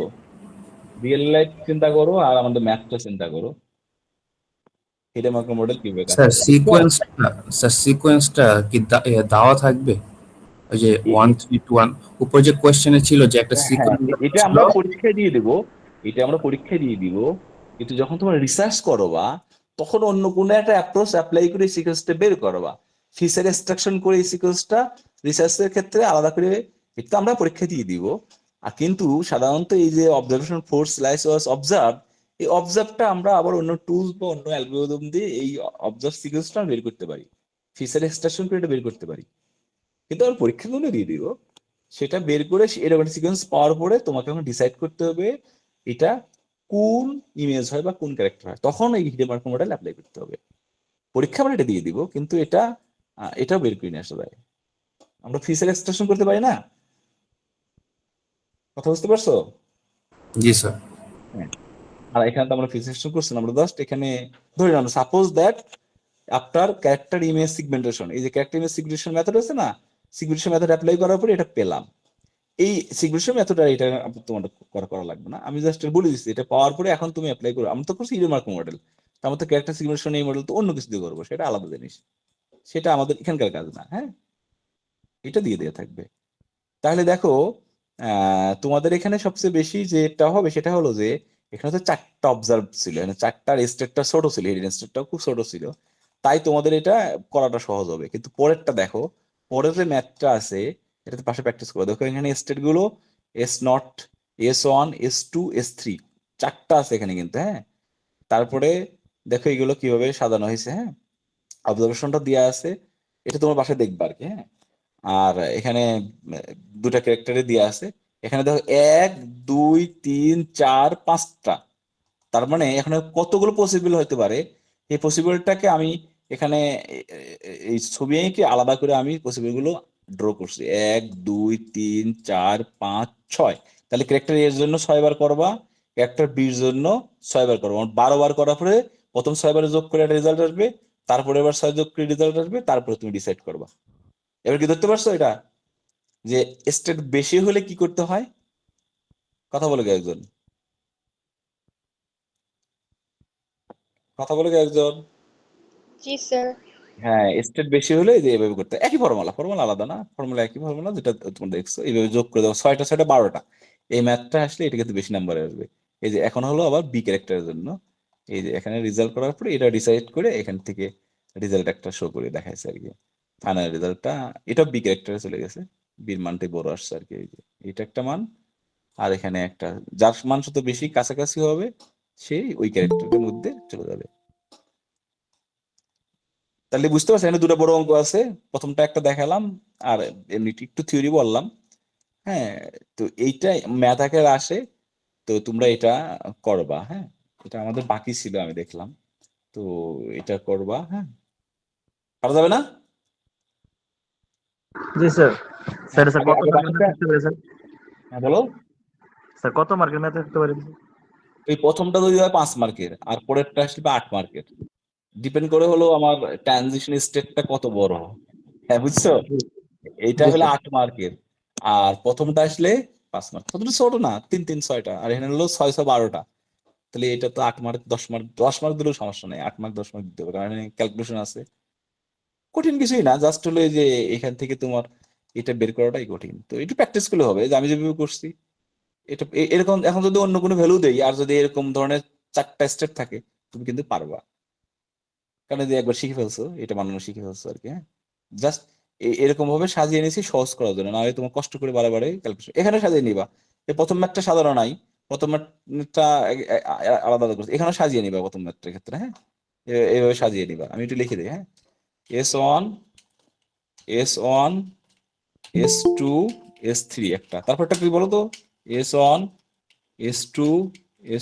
[SPEAKER 1] রিয়েল লাইফ চিন্তা করো আর আমাদের ম্যাথটা চিন্তা করো, এটা মাইক্রো মডেল কিভাবে কাজ
[SPEAKER 3] স্যার
[SPEAKER 1] করে।
[SPEAKER 3] সিকোয়েন্সটা কি দেওয়া থাকবে? ওই যে
[SPEAKER 1] এ-
[SPEAKER 3] 1 3 2 1 উপর যে কোয়েশ্চেনে ছিল যে একটা
[SPEAKER 1] হ্যাঁ,
[SPEAKER 3] সিকোয়েন্স
[SPEAKER 1] এটা
[SPEAKER 3] ছিল।
[SPEAKER 1] আমরা পরীক্ষায় দিয়ে দিব, এটা আমরা পরীক্ষায় দিয়ে দিব। কিন্তু যখন তোমরা রিসার্চ করবা, তখন অন্য কোনো একটা অ্যাপ্রোচ অ্যাপ্লাই করে এই সিকোয়েন্সটা বের করবা, ফিচার এক্সট্রাকশন করে এই সিকোয়েন্সটা রিসার্চের ক্ষেত্রে আলাদা করে, এটা আমরা পরীক্ষা দিয়ে দিব। আর কিন্তু সাধারণত এই যে অবজারভেশন ফোর্স স্লাইস ওয়াজ অবজার্ভ, এই অবজার্ভটা আমরা আবার অন্য টুলস বা অন্য অ্যালগরিদম দিয়ে এই অবজার্ভ সিকোয়েন্সটা বের করতে পারি, ফিচার এক্সট্রাকশন করে এটা বের করতে পারি। কিন্তু আমরা পরীক্ষা করে দিয়ে দিব, সেটা বের করে এরকম সিকোয়েন্স পাওয়ার পরে তোমাকে এখন ডিসাইড করতে হবে এটা কোন ইমেজ হয় বা কোন ক্যারেক্টার হয়, তখন এই হিডেন মার্কো মডেল অ্যাপ্লাই করতে হবে। পরীক্ষা আমরা এটা দিয়ে দিব, কিন্তু এটাও বের করে নিয়ে আসতে পারে। আমরা ফিচার এক্সট্রাকশন করতে পারি না, কথা বুঝতে পারছো?
[SPEAKER 3] জি স্যার।
[SPEAKER 1] হ্যাঁ। আর এখানে তো আমরা ফিচার এক্সট্রাকশন করছি না, আমরা জাস্ট এখানে ধরে নিলাম suppose that after character image segmentation, এই যে ক্যারেক্টার ইমেজ সিগমেন্টেশন মেথড আছে না, সিগমেন্টেশন মেথড অ্যাপ্লাই করার পরে এটা পেলাম। এই সিকুয়েন্সিয়াল মেথডটা, এটা তোমার করা করা লাগবে না, আমি জাস্ট বলে দিচ্ছি এটা পাওয়ার পরে এখন তুমি অ্যাপ্লাই করো। আমি তো করছি হিডেন মার্কো মডেল, আমার তো ক্যারেক্টার সিকুয়েন্সিয়াল এই মডেল তো অন্য কিছু দিয়ে করবো, সেটা আলাদা জিনিস, সেটা আমাদের এখানকার কাজ না। হ্যাঁ, এটা দিয়ে দেওয়া থাকবে। তাহলে দেখো, তোমাদের এখানে সবচেয়ে বেশি যেটা হবে সেটা হলো যে এখানে তো চারটা অবজার্ভ ছিল, এখানে চারটার স্টেটটা ছোট ছিল, হিডেন স্টেটটাও খুব ছোট ছিল, তাই তোমাদের এটা করাটা সহজ হবে। কিন্তু পরেরটা দেখো, পরের যে ম্যাথটা আছে, এটাতে পাশে প্র্যাকটিস করো। দেখো এখানে স্টেট গুলো S0, S1, S2, S3, চারটা আছে এখানে কিন্তু। হ্যাঁ, তারপরে দেখো এগুলো কিভাবে সাজানো হয়েছে। হ্যাঁ, অবজারভেশনটা দেওয়া আছে, এটা তোমার বাসায় দেখবা আর কি। হ্যাঁ, আর এখানে দুটা ক্যারেক্টারে দেওয়া আছে। এখানে দেখো 1 2 3 4 5টা, তার মানে এখানে কতগুলো পসিবল হতে পারে, এই পসিবলটাকে আমি এখানে এই ছবি এঁকে আলাদা করে আমি পসিবল গুলো ড্র করছি। 1 2 3 4 5 6, তাহলে ক্যারেক্টার এর জন্য 6 বার করবা, ক্যারেক্টার বির জন্য 6 বার করবা, 12 বার করার পরে প্রথম 6 বারে যোগ করে একটা রেজাল্ট আসবে, তারপরে এবার 6 যোগ করে রেজাল্ট আসবে, তারপরে তুমি ডিসাইড করবা। এবার কি ধরতে পারছো এটা, যে স্টেট বেশি হলে কি করতে হয়? কথা বলে গে একজন, কথা বলে গে একজন।
[SPEAKER 4] জি স্যার।
[SPEAKER 1] হ্যাঁ, স্টেট বেশি হলে এই যে এভাবে করতে হয়। একই ফর্মুলা, ফর্মুলা আলাদা না, ফর্মুলা একই ফর্মুলা, যেটা তোমরা দেখছো এইভাবে যোগ করে দাও, 6টা 6টা 12টা, এই ম্যাথটা আসলে এটা কিন্তু বেশি নাম্বারে আসবে। এই যে এখন হলো আবার বি ক্যারেক্টারের জন্য, এই যে এখানে রেজাল্ট করার পরে এটা ডিসাইড করে এখান থেকে রেজাল্ট একটা শো করে দেখাইছে আর কি। ফাইনাল রেজাল্টটা এটা বি ক্যারেক্টারে চলে গেছে, বির মানটাই বড় আসছে আর কি। এই যে এটা একটা মান, আর এখানে একটা যার মান যত বেশি কাছাকাছি হবে সেই ওই ক্যারেক্টারের মধ্যে চলে যাবে। তাহলে বুঝতে পারছেন এখানে দুটো বড় অঙ্ক আছে, প্রথমটা একটা দেখালাম আর এমনি একটু থিওরি বললাম। হ্যাঁ, তো এইটা ম্যাথ আকারে আসে, তো তোমরা এটা করবা। হ্যাঁ, এটা আমাদের বাকি ছিল আমি দেখলাম, তো এটা করবা। হ্যাঁ, পারা যাবে না?
[SPEAKER 2] জি স্যার।
[SPEAKER 1] হ্যাঁ,
[SPEAKER 2] স্যার
[SPEAKER 1] আগে
[SPEAKER 2] কত
[SPEAKER 1] আগে
[SPEAKER 2] মার্কের
[SPEAKER 1] বাকিটা।
[SPEAKER 2] ম্যাথ থাকতে পারে স্যার?
[SPEAKER 1] হ্যাঁ বলো।
[SPEAKER 2] স্যার কত মার্কের ম্যাথ থাকতে পারে?
[SPEAKER 1] এই প্রথমটা যদি হয় 5 মার্কের, আর পরেরটা আসবে 8 মার্কের। ডিপেন্ড করে হলো আমার ট্রানজিশন স্টেটটা কত বড়। হ্যাঁ বুঝছো, এইটা
[SPEAKER 2] জি
[SPEAKER 1] হলো
[SPEAKER 2] স্যার।
[SPEAKER 1] 8 মার্কের, আর প্রথমটা আসলে 5 মার্ক। প্রথমটা ছোট না, 3 3 6টা, আর এখানে হলো 6 6 12টা। তাহলে এটা তো 8 মার্ক 10 মার্ক, 10 মার্ক দিলেও সমস্যা নেই, 8 মার্ক 10 মার্ক দিতে হবে, কারণ ক্যালকুলেশন আছে। কঠিন কিছুই না, জাস্ট হলো এই যে এখান থেকে তোমার এটা বের করাটাই কঠিন। তো একটু প্র্যাকটিস করলে হবে, যে আমি যেভাবে করছি এটা এরকম। এখন যদি অন্য কোনো ভ্যালু দেই আর যদি এরকম ধরনের 4টা স্টেপ থাকে, তুমি কিন্তু পারবা, কারণ যে একবার শিখে ফেলছো, এটা বানানো শিখে ফেলছো আর কি। হ্যাঁ, জাস্ট এরকম ভাবে সাজিয়ে নিয়েছি সহজ করার জন্য, না হয় তোমার কষ্ট করে বারে বারে ক্যালকুলেশন এখানে সাজিয়ে নিবা। এই প্রথম ম্যাথটা সাধারণ নাই, প্রথম ম্যাথটা আলাদা আলাদা করছি, এখানে সাজিয়ে নিবা প্রথম ম্যাথটার ক্ষেত্রে। হ্যাঁ, এইভাবে সাজিয়ে নিবা। আমি একটু লিখে দিই। হ্যাঁ, S1 S1 S2 S3 একটা, তারপরটা কি বলো তো? S1 S2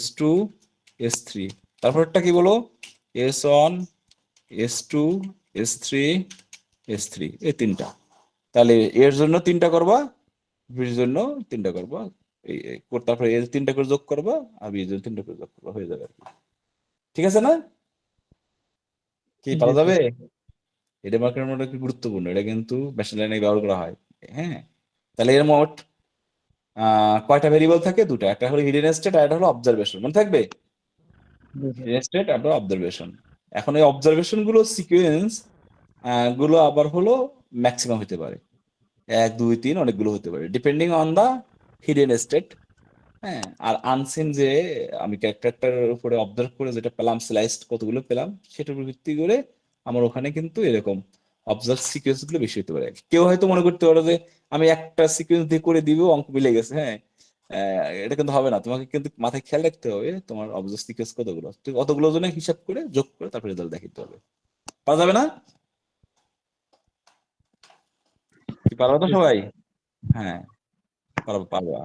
[SPEAKER 1] S2 S3, তারপরটা কি বলো? S1 S2 S3 S3, এই তিনটা। তাহলে এর জন্য 3টা করবা, বির জন্য 3টা করবা, তারপরে এর 3টা করে যোগ করবা, আর বির জন্য 3টা করে যোগ করবা, হয়ে যাবে আর কি। ঠিক আছে না? কি
[SPEAKER 2] জি
[SPEAKER 1] পারা যাবে?
[SPEAKER 2] স্যার।
[SPEAKER 1] এটা মার্কের মধ্যে কি গুরুত্বপূর্ণ, এটা কিন্তু মেশিন লার্নিং ব্যবহার করা হয়। হ্যাঁ, তাহলে এর মোট কয়টা ভেরিয়েবল থাকে? দুটা, একটা হলো হিডেন স্টেট আর একটা হলো অবজারভেশন। মনে থাকবে,
[SPEAKER 2] জি স্যার।
[SPEAKER 1] হিডেন স্টেট আর অবজারভেশন। এখন এই অবজারভেশন গুলো সিকোয়েন্স গুলো আবার হলো ম্যাক্সিমাম হতে পারে, 1 2 3 অনেকগুলো হতে পারে, depending on the hidden state. হ্যাঁ, আর আনসিন যে আমি ক্যারেক্টারটার উপরে অবজার্ভ করে যেটা পেলাম, স্লাইসড কতগুলো পেলাম, সেটার উপর ভিত্তি করে আমার ওখানে কিন্তু এরকম অবজার্ভ সিকোয়েন্স গুলো বেশি হতে পারে। কেউ হয়তো মনে করতে পারে যে আমি একটা সিকোয়েন্স দিয়ে করে দিব, অঙ্ক মিলে গেছে। হ্যাঁ, এটা কিন্তু হবে না, তোমাকে কিন্তু মাথায় খেয়াল রাখতে হবে তোমার অবজার্ভ সিকোয়েন্স কতগুলো, ঠিক অতগুলো জন্য হিসাব করে যোগ করে তারপরে রেজাল্ট দেখাতে হবে। পারা যাবে না? কি পারবে তো
[SPEAKER 2] জি স্যার।
[SPEAKER 1] সবাই? হ্যাঁ, পারবা পারবা,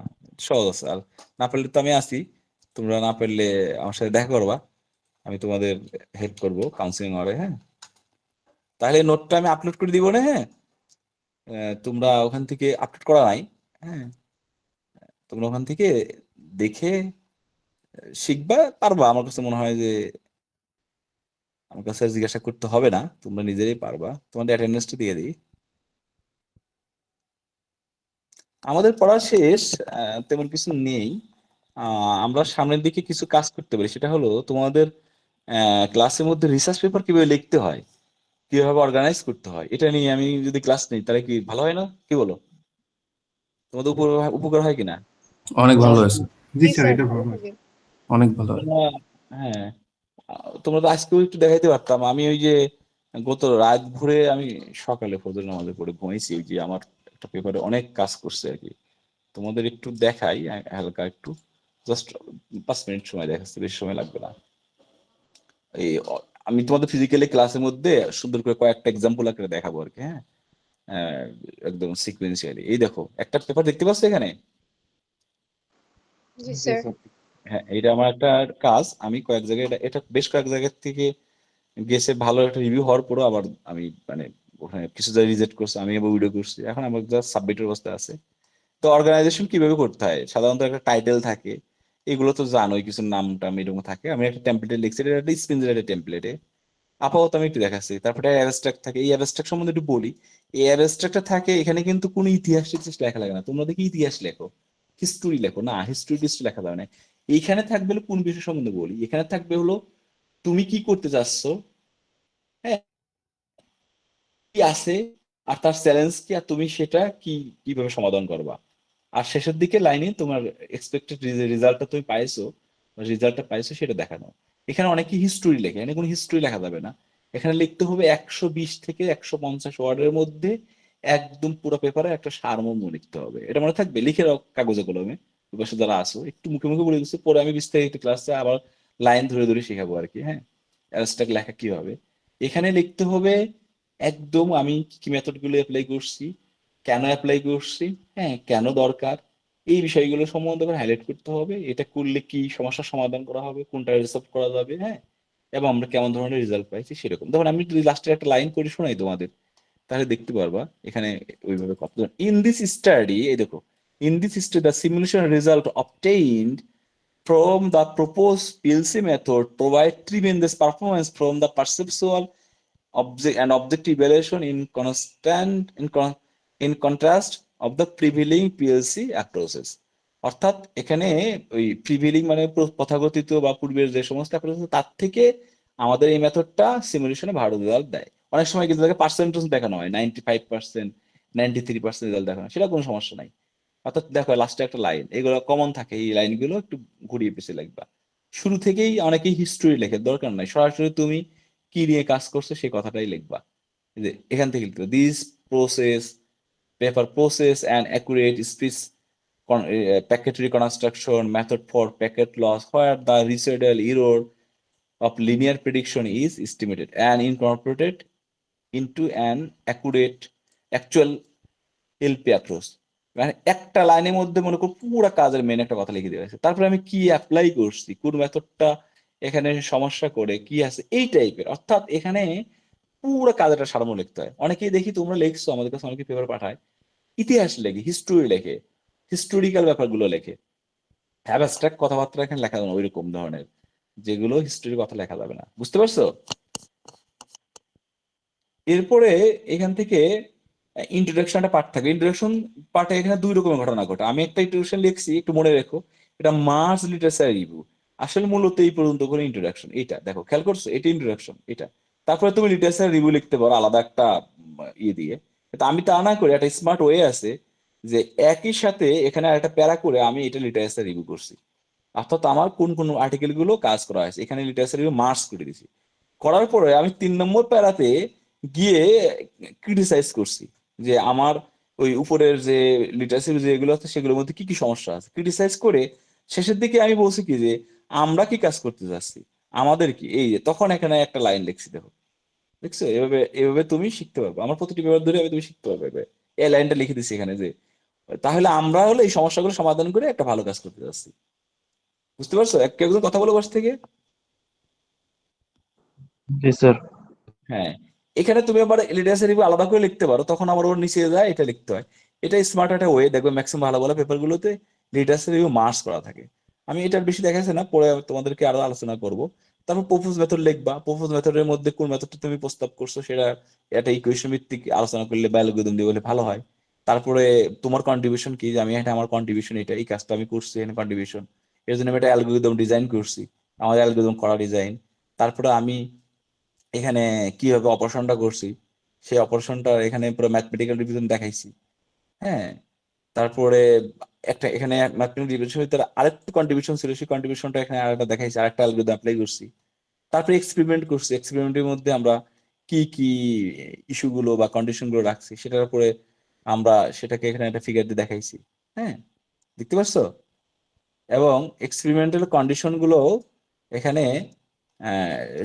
[SPEAKER 1] সহজ আছে। আর না পারলে তো আমি আছি, তোমরা না পারলে আমার সাথে দেখা করবা, আমি তোমাদের হেল্প করব কাউন্সিলিং হবে। হ্যাঁ, তাহলে নোটটা আমি আপলোড করে দিব না? হ্যাঁ, তোমরা ওখান থেকে আপলোড করা নাই? হ্যাঁ, তোমরা ওখান থেকে দেখে শিখবা, পারবা। আমার কাছে মনে হয় যে আমার কাছে আর জিজ্ঞাসা করতে হবে না, তোমরা নিজেরাই পারবা। তোমাদের অ্যাটেন্ডেন্সটা দিয়ে দিই। আমাদের পড়া শেষ, তেমন কিছু নেই। আমরা সামনের দিকে কিছু কাজ করতে পারি, সেটা হলো তোমাদের ক্লাসের মধ্যে রিসার্চ পেপার কিভাবে লিখতে হয়, কিভাবে অর্গানাইজ করতে হয়, এটা নিয়ে আমি যদি ক্লাস নিই তাহলে কি ভালো হয় না? কি বলো? তোমাদের উপকার হয় কিনা?
[SPEAKER 3] অনেক
[SPEAKER 2] জি
[SPEAKER 3] ভালো
[SPEAKER 2] স্যার।
[SPEAKER 3] হয়েছে,
[SPEAKER 5] জি
[SPEAKER 4] জি
[SPEAKER 5] স্যার,
[SPEAKER 4] স্যার,
[SPEAKER 5] এটা
[SPEAKER 4] ভালো
[SPEAKER 5] ভালো হয়।
[SPEAKER 4] হবে।
[SPEAKER 3] অনেক ভালো হয়।
[SPEAKER 1] তোমরা, হ্যাঁ, তোমরা তো আজকেও একটু দেখাইতে পারতাম। আমি ওই যে গত রাত ভরে আমি সকালে ফজর নামাজের পরে ঘুমাইছি, ওই যে আমার একটা পেপারে অনেক কাজ করছে আর কি। তোমাদের একটু দেখাই হালকা একটু, জাস্ট 5 মিনিট সময় দেখাচ্ছি, বেশি সময় লাগবে না। এই আমি তোমাদের ফিজিক্যালি ক্লাসের মধ্যে সুন্দর করে কয়েকটা এক্সাম্পল আকারে দেখাবো আর কি। হ্যাঁ, আহ, একদম সিকুয়েন্সিয়ালি। এই দেখো একটা পেপার দেখতে পাচ্ছ এখানে।
[SPEAKER 4] জি
[SPEAKER 2] জি
[SPEAKER 4] স্যার।
[SPEAKER 2] স্যার।
[SPEAKER 1] হ্যাঁ, এটা আমার একটা কাজ, আমি কয়েক জায়গায় এটা বেশ কয়েক জায়গা থেকে গেছে, ভালো একটা রিভিউ হওয়ার পরও আবার আমি মানে ওখানে কিছু জায়গায় রিজেক্ট করছে, আমি আবার ভিডিও করছি, এখন আমার জাস্ট সাবমিটের অবস্থা আছে। তো অর্গানাইজেশন কিভাবে করতে হয়, সাধারণত একটা টাইটেল থাকে, এগুলো তো জানোই, কিছু নাম টাম এরকম থাকে। আমি একটা টেমপ্লেটে লিখছি, এটা একটা স্পিন জেনারেটেড টেমপ্লেটে। আপাতত আমি একটু দেখাচ্ছি। তারপরে অ্যাবস্ট্রাক্ট থাকে, এই অ্যাবস্ট্রাক্ট সম্বন্ধে একটু বলি। এই অ্যাবস্ট্রাক্টটা থাকে, এখানে কিন্তু কোনো ইতিহাস টিতিহাস লেখা লাগে না। তোমরা দেখি ইতিহাস লেখো, হিস্টোরি লেখো, না হিস্টোরি টিস্টরি লেখা যাবে না। এইখানে থাকবে হলো কোন বিষয় সম্বন্ধে বলি, এখানে থাকবে হলো তুমি কি করতে চাচ্ছ, হ্যাঁ, কি আছে, আর তার চ্যালেঞ্জ কি, আর তুমি সেটা কি কিভাবে সমাধান করবা। আর শেষের দিকে লাইনে তোমার এক্সপেক্টেড রেজাল্টটা তুমি পাইছো, রেজাল্টটা পাইছো সেটা দেখানো। এখানে অনেকে হিস্টোরি লেখে, এখানে কোনো হিস্টোরি লেখা যাবে না। এখানে লিখতে হবে 120 থেকে 150 ওয়ার্ডের মধ্যে একদম পুরো পেপারে একটা সারমর্ম লিখতে হবে। এটা মনে থাকবে, লিখে রাখো কাগজে কলমে। পাশে যারা আসো একটু মুখে মুখে বলে দিচ্ছে, পরে আমি বিস্তারিত ক্লাসে আবার লাইন ধরে ধরে শেখাবো আর কি। হ্যাঁ, অ্যাবস্ট্রাক্ট লেখা কিভাবে এখানে লিখতে হবে একদম। আমি কি কি মেথড গুলো অ্যাপ্লাই করছি, কেন অ্যাপ্লাই করছি, হ্যাঁ কেন দরকার, এই বিষয়গুলো সম্বন্ধে হাইলাইট করতে হবে। এটা করলে কি সমস্যার সমাধান করা হবে, কোনটা রিসলভ করা যাবে, হ্যাঁ, এবং আমরা কেমন ধরনের রেজাল্ট পাইছি সেরকম। দেখুন আমি যদি লাস্টে একটা লাইন করে শোনাই তোমাদের, তাহলে দেখতে পারবা এখানে ওইভাবে কত। ইন দিস স্টাডি, এই দেখো, in this study the simulation result obtained from the proposed PLC method provide tremendous performance from the perceptual object and objective evaluation in contrast of the prevailing PLC approaches. অর্থাৎ এখানে ওই prevailing মানে তথাকথিত বা পূর্বের যে সমস্ত অ্যাপ্রোচ তার থেকে আমাদের এই মেথডটা সিমুলেশনে ভালো রেজাল্ট দেয়। অনেক সময় কিন্তু তাকে পার্সেন্টেজ দেখানো হয়, 95%, 93% রেজাল্ট দেখানো, সেটা কোনো সমস্যা নাই। অর্থাৎ দেখো লাস্টে একটা লাইন, এগুলো কমন থাকে, এই লাইনগুলো একটু ঘুরিয়ে পেঁচিয়ে লিখবা। শুরু থেকেই অনেকেই হিস্টোরি লেখে, দরকার নাই, সরাসরি তুমি কি নিয়ে কাজ করছো সেই কথাটাই লিখবা। যে এখান থেকে লিখতে this process paper process and accurate speech packet reconstruction method for packet loss where the residual error of linear prediction is estimated and incorporated into an accurate actual LP approach. মানে একটা লাইনের মধ্যে মনে করো পুরো কাজের মেন একটা কথা লিখে দেওয়া আছে, তারপরে আমি কি অ্যাপ্লাই করছি, কোন মেথডটা এখানে সমস্যা করে কি আছে এই টাইপের। অর্থাৎ এখানে পুরো কাজটা সারমর্ম লিখতে হয়। অনেকেই দেখি তোমরা লিখছো, আমাদের কাছে অনেকে পেপার পাঠায়, ইতিহাস লেখে, হিস্টোরি লেখে, হিস্টোরিক্যাল ব্যাপারগুলো লেখে, অ্যাবস্ট্রাক্ট কথাবার্তা এখানে লেখা যাবে না ওইরকম ধরনের, যেগুলো হিস্টোরির কথা লেখা যাবে না। বুঝতে পারছো? এরপরে এখান থেকে ইন্ট্রোডাকশনটা পার্ট থাকে। ইন্ট্রোডাকশন পার্টে এখানে দুই রকমের ঘটনা ঘটে। আমি একটা ইন্ট্রোডাকশন লিখছি, একটু মনে রেখো, এটা মার্চ লিটারেচার রিভিউ। আসলে মূলত এই পর্যন্ত করে ইন্ট্রোডাকশন। এটা দেখো খেয়াল করছো, এটা ইন্ট্রোডাকশন এটা। তারপরে তুমি লিটারেচার রিভিউ লিখতে পারো আলাদা একটা ইয়ে দিয়ে। আমি তা না করে একটা স্মার্ট ওয়ে আছে যে একই সাথে এখানে একটা প্যারা করে আমি এটা লিটারেচার রিভিউ করছি। অর্থাৎ আমার কোন কোন আর্টিকেল গুলো কাজ করা হয়েছে এখানে লিটারেচার রিভিউ মার্কস করে দিছি। করার পরে আমি 3 নম্বর প্যারাতে গিয়ে ক্রিটিসাইজ করছি যে আমার ওই উপরের যে লিটারেচার যেগুলো আছে সেগুলোর মধ্যে কি কি সমস্যা আছে ক্রিটিসাইজ করে শেষের দিকে আমি বলছি কি যে আমরা কি কাজ করতে যাচ্ছি, আমাদের কি, এই যে তখন এখানে একটা লাইন লিখছি। দেখো দেখছো, এভাবে এভাবে তুমি শিখতে পারবে। আমার প্রতিটি পেপার ধরে তুমি শিখতে পারবে। এই লাইনটা লিখে দিচ্ছি এখানে যে তাহলে আমরা হলো এই সমস্যাগুলো সমাধান করে একটা ভালো কাজ করতে যাচ্ছি। বুঝতে পারছো? কেউ একজন কথা বলো বসে থেকে।
[SPEAKER 2] জি স্যার।
[SPEAKER 1] হ্যাঁ, এখানে তুমি আবার লিটারেচার রিভিউ আলাদা করে লিখতে পারো, তখন আবার ওর নিচে যায় এটা লিখতে হয়। এটা স্মার্ট একটা ওয়ে, দেখবে ম্যাক্সিমাম ভালো ভালো পেপার গুলোতে লিটারেচার রিভিউ মার্কস করা থাকে। আমি এটার বেশি দেখাচ্ছি না, পরে তোমাদেরকে আরো আলোচনা করব। তারপর প্রপোজ মেথড লিখবা, প্রপোজ মেথডের মধ্যে কোন মেথডটা তুমি প্রস্তাব করছো সেটা একটা ইকুয়েশন ভিত্তিক আলোচনা করলে বা অ্যালগরিদম দিয়ে বলে ভালো হয়। তারপরে তোমার কন্ট্রিবিউশন কি, যে আমি এটা আমার কন্ট্রিবিউশন এটা, এই কাজটা আমি করছি, এখানে কন্ট্রিবিউশন, এর জন্য আমি একটা অ্যালগরিদম ডিজাইন করছি, আমাদের অ্যালগরিদম করা ডিজাইন। তারপরে আমি এখানে কিভাবে অপারেশনটা করছি সেই অপারেশনটা এখানে পুরো ম্যাথমেটিক্যাল রিভিশন দেখাইছি। হ্যাঁ, তারপরে একটা এখানে ম্যাথমেটিক্যাল রিভিশন ভিতরে আরেকটা কন্ট্রিবিউশন ছিল, সেই কন্ট্রিবিউশনটা এখানে আরেকটা দেখাইছি, আরেকটা অ্যালগরিদম অ্যাপ্লাই করছি। তারপরে এক্সপেরিমেন্ট করছি, এক্সপেরিমেন্টের মধ্যে আমরা কি কি ইস্যু গুলো বা কন্ডিশন গুলো রাখছি সেটার উপরে আমরা সেটাকে এখানে একটা ফিগার দিয়ে দেখাইছি। হ্যাঁ, দেখতে পাচ্ছ? এবং এক্সপেরিমেন্টাল কন্ডিশন গুলো এখানে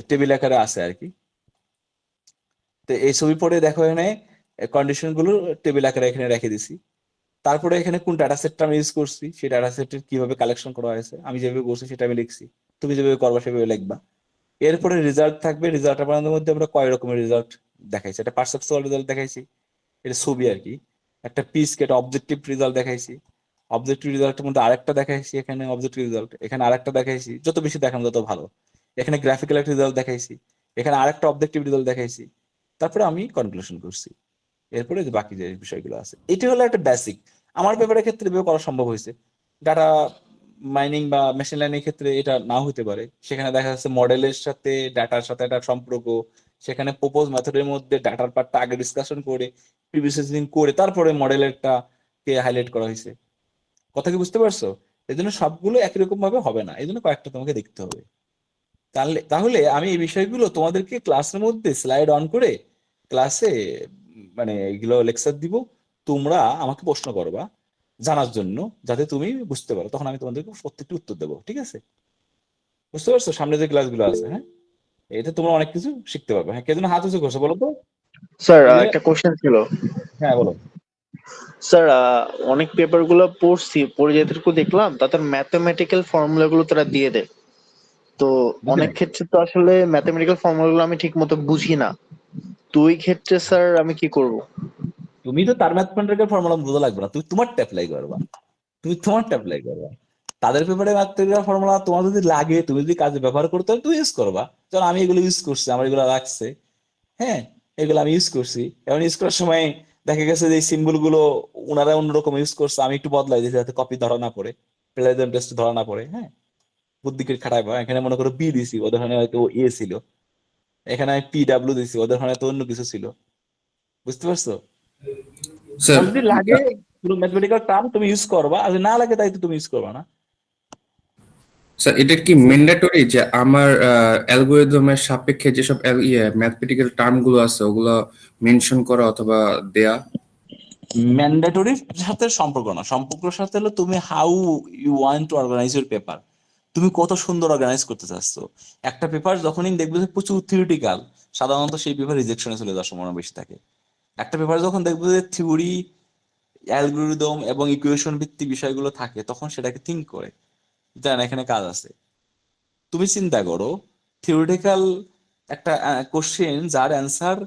[SPEAKER 1] টেবিল আকারে আছে আর কি। তো এই ছবি পড়ে দেখো এখানে কন্ডিশন গুলো টেবিল আকারে এখানে রেখে দিছি। তারপরে এখানে কোন ডাটা সেটটা আমি ইউজ করছি, সেই ডাটা সেটের কিভাবে কালেকশন করা হয়েছে আমি যেভাবে করছি সেটা আমি লিখছি, তুমি যেভাবে করবা সেভাবে লিখবা। এরপরে রেজাল্ট থাকবে, রেজাল্ট আপনাদের মধ্যে আমরা কয় রকমের রেজাল্ট দেখাইছি, একটা পারসেপচুয়াল রেজাল্ট দেখাইছি, এটা ছবি আর কি। একটা পিস কেটে অবজেক্টিভ রেজাল্ট দেখাইছি, অবজেক্টিভ রেজাল্টের মধ্যে আরেকটা দেখাইছি, এখানে অবজেক্টিভ রেজাল্ট, এখানে আরেকটা দেখাইছি, যত বেশি দেখানো তত ভালো। এখানে গ্রাফিক্যাল একটা রেজাল্ট দেখাইছি, এখানে আরেকটা অবজেক্টিভ রেজাল্ট দেখাইছি। তারপরে আমি কনক্লুশন করছি। এরপরে যে বাকি যে বিষয়গুলো আছে, এটা হলো একটা বেসিক। আমার পেপারের ক্ষেত্রে এভাবে করা সম্ভব হয়েছে। ডাটা মাইনিং বা মেশিন লার্নিং ক্ষেত্রে এটা নাও হতে পারে, সেখানে দেখা যাচ্ছে মডেলের সাথে ডাটার সাথে একটা সম্পর্ক, সেখানে প্রপোজ মেথডের মধ্যে ডাটার পার্টটা আগে ডিসকাশন করে প্রিপ্রসেসিং করে তারপরে মডেলেরটা কে হাইলাইট করা হয়েছে। কথা কি বুঝতে পারছো? এই জন্য সবগুলো একই রকম ভাবে হবে না, এই জন্য কয়েকটা তোমাকে দেখতে হবে। তাহলে তাহলে আমি এই বিষয়গুলো তোমাদেরকে ক্লাসের মধ্যে স্লাইড অন করে ক্লাসে মানে এগুলো লেকচার দিব, তোমরা আমাকে প্রশ্ন করবা জানার জন্য, যাতে তুমি বুঝতে পারো, তখন আমি তোমাদেরকে প্রত্যেকটি উত্তর দেবো, ঠিক আছে? বুঝতে পারছো সামনে যে ক্লাসগুলো আছে? হ্যাঁ, এতে তোমরা অনেক কিছু শিখতে পারবে। হ্যাঁ, কে যেন হাত উঁচু করছে বলো তো?
[SPEAKER 5] স্যার
[SPEAKER 1] কে যেন?
[SPEAKER 5] একটা কোশ্চেন ছিল।
[SPEAKER 1] হ্যাঁ বলো।
[SPEAKER 5] স্যার অনেক পেপার গুলো পড়ছি, পড়ে যেটুকু দেখলাম তাতে ম্যাথমেটিক্যাল ফর্মুলা গুলো তারা দিয়ে দেয়। তো
[SPEAKER 1] বুঝলে,
[SPEAKER 5] অনেক ক্ষেত্রে তো আসলে ম্যাথমেটিক্যাল ফর্মুলা গুলো আমি ঠিক মতো বুঝি না। তো ওই ক্ষেত্রে স্যার আমি কি করব?
[SPEAKER 1] তুমি তো তার ম্যাথমেটিক্যাল ফর্মুলা বোঝা লাগবে না, তুমি তোমারটা অ্যাপ্লাই করবা, তুমি তোমারটা অ্যাপ্লাই করবা। তাদের পেপারে ম্যাথমেটিক্যাল ফর্মুলা তোমার যদি লাগে, তুমি যদি কাজে ব্যবহার করতে হয়, তুমি ইউজ করবা। যেমন আমি এগুলো ইউজ করছি, আমার এগুলো রাখছে। হ্যাঁ, এগুলো আমি ইউজ করছি। এবং ইউজ করার সময় দেখা গেছে যে সিম্বল গুলো ওনারা অন্যরকম ইউজ করছে, আমি একটু বদলাই দিয়েছি যাতে কপি ধরা না পড়ে, প্লেজার টেস্ট ধরা না পড়ে। হ্যাঁ, বুদ্ধি করে খাটাইবো। এখানে মনে করো বি দিছি, ওদের ওখানে হয়তো এ ছিল। এখানে আমি পি ডাব্লিউ দিছি, ওদের ওখানে তো অন্য কিছু ছিল। বুঝতে পারছো?
[SPEAKER 3] স্যার।
[SPEAKER 1] তোমার যদি লাগে কোনো ম্যাথমেটিক্যাল টার্ম, তুমি ইউজ করবা, আর যদি না লাগে তাই তো তুমি ইউজ করবা না।
[SPEAKER 3] স্যার এটা কি ম্যান্ডেটরি যে আমার অ্যালগরিদমের সাপেক্ষে যেসব ম্যাথমেটিক্যাল টার্ম গুলো আছে ওগুলো মেনশন করা অথবা দেয়া?
[SPEAKER 1] ম্যান্ডেটরির সাথে সম্পর্ক না, সম্পর্কের সাথে হলো তুমি how you want to organise your paper, তুমি কত সুন্দর অর্গানাইজ করতে চাচ্ছ। একটা পেপার যখনই দেখবে যে প্রচুর থিওরিটিক্যাল, সাধারণত সেই পেপার রিজেকশনে চলে যাওয়ার সম্ভাবনা বেশি থাকে। একটা পেপার যখন দেখবে যে থিওরি, অ্যালগরিদম এবং ইকুয়েশন ভিত্তিক বিষয়গুলো থাকে, তখন সেটাকে থিঙ্ক করে জানেন এখানে কাজ আছে। তুমি চিন্তা করো, থিওরিটিক্যাল একটা কোশ্চেন যার অ্যান্সার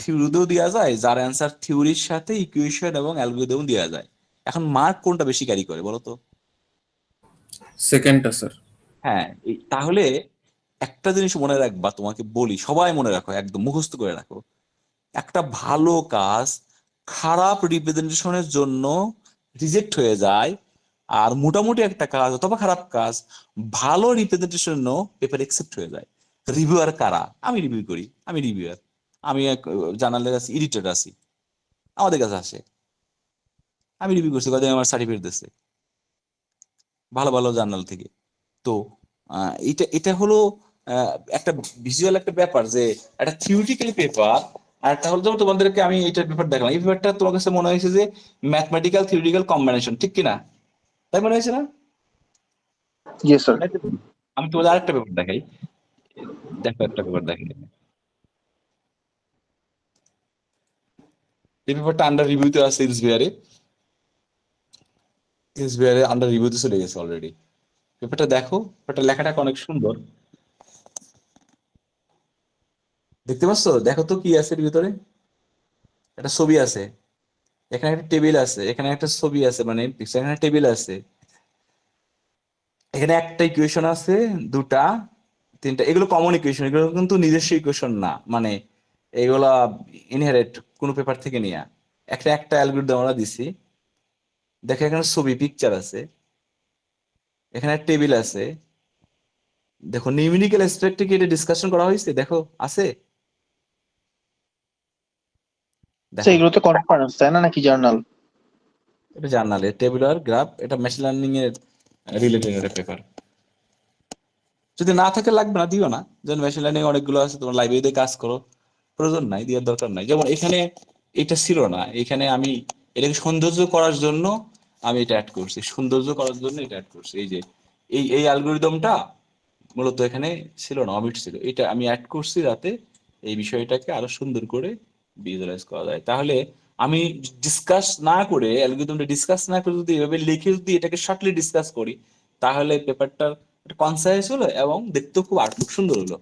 [SPEAKER 1] থিওরিতেও দেওয়া যায়, যার অ্যান্সার থিওরির সাথে ইকুয়েশন এবং অ্যালগরিদম দেওয়া যায়, এখন মার্ক কোনটা বেশি ক্যারি করে বলো তো?
[SPEAKER 3] সেকেন্ডটা স্যার।
[SPEAKER 1] হ্যাঁ, তাহলে একটা জিনিস মনে রাখবা, তোমাকে বলি, সবাই মনে রাখো, একদম মুখস্থ করে রাখো, একটা ভালো কাজ খারাপ রিপ্রেজেন্টেশনের জন্য রিজেক্ট হয়ে যায়, আর মোটামুটি একটা কাজ অথবা খারাপ কাজ ভালো রিপ্রেজেন্টেশন জন্য পেপার একসেপ্ট হয়ে যায়। রিভিউয়ার কারা? আমি রিভিউ করি, আমি রিভিউয়ার, আমি এক জার্নালের আছি, এডিটর আছি, আমাদের কাছে আসে, আমি রিভিউ করছি, কদিন আমার সার্টিফিকেট দিচ্ছে ভালো ভালো জার্নাল থেকে। তো এটা এটা হলো একটা ভিজুয়াল একটা ব্যাপার, যে একটা থিওরিটিক্যালি পেপার, আর একটা হলো যেমন তোমাদেরকে আমি এইটার পেপার দেখলাম, এই পেপারটা তোমার কাছে মনে হয়েছে যে ম্যাথমেটিক্যাল থিওরিটিক্যাল কম্বিনেশন, ঠিক কিনা? তাই মনে হয়েছে না?
[SPEAKER 5] জি স্যার।
[SPEAKER 1] আমি তোমাদের আরেকটা পেপার দেখাই, দেখো একটা পেপার দেখাই। এই পেপারটা আন্ডার রিভিউতে আছে এলসেভিয়ারে, এলসেভিয়ারে আন্ডার রিভিউতে চলে গেছে অলরেডি। পেপারটা দেখো, পেপারটা লেখাটা অনেক সুন্দর, দেখতে পাচ্ছ? দেখো তো কি আছে এর ভিতরে। একটা ছবি আছে, এখানে একটা টেবিল আছে, এখানে একটা ছবি আছে, মানে এখানে টেবিল আছে, এখানে একটা ইকুয়েশন আছে, দুটা, তিনটা, এগুলো কমন ইকুয়েশন, এগুলো কিন্তু নিজস্ব ইকুয়েশন না, মানে এগুলা ইনহেরিট কোনো পেপার থেকে নেওয়া। একটা একটা অ্যালগরিদম আমরা দিছি। দেখো এখানে ছবি, পিকচার আছে, এখানে টেবিল আছে। দেখো নিউমেরিক্যাল অ্যাসপেক্টে কি এটা ডিসকাশন করা হয়েছে? দেখো আছে,
[SPEAKER 5] স্যার
[SPEAKER 1] দেখো
[SPEAKER 5] এগুলো তো কনফারেন্স তাই না, নাকি জার্নাল?
[SPEAKER 1] এটা জার্নালে টেবিলার গ্রাফ, এটা মেশিন লার্নিং এর রিলেটেড একটা পেপার। যদি না থাকে লাগবে না, দিও না। যেমন মেশিন লার্নিং অনেকগুলো আছে, তোমার লাইব্রেরিতে কাজ করো, প্রয়োজন নাই, দেওয়ার দরকার নাই। যেমন এখানে এটা ছিল না, এখানে আমি এটাকে সৌন্দর্য করার জন্য আমি এটা অ্যাড করছি, সৌন্দর্য করার জন্য এটা অ্যাড করছি। এই যে এই অ্যালগরিদমটা মূলত এখানে ছিল না, অমিট ছিল, এটা আমি অ্যাড করছি যাতে এই বিষয়টাকে আরো সুন্দর করে ভিজুয়ালাইজ করা যায়। তাহলে আমি ডিসকাস না করে, অ্যালগরিদমটা ডিসকাস না করে যদি এভাবে লিখে যদি এটাকে শর্টলি ডিসকাস করি, তাহলে পেপারটার কনসাইজ হলো এবং দেখতেও খুব আর্টলুক সুন্দর হলো।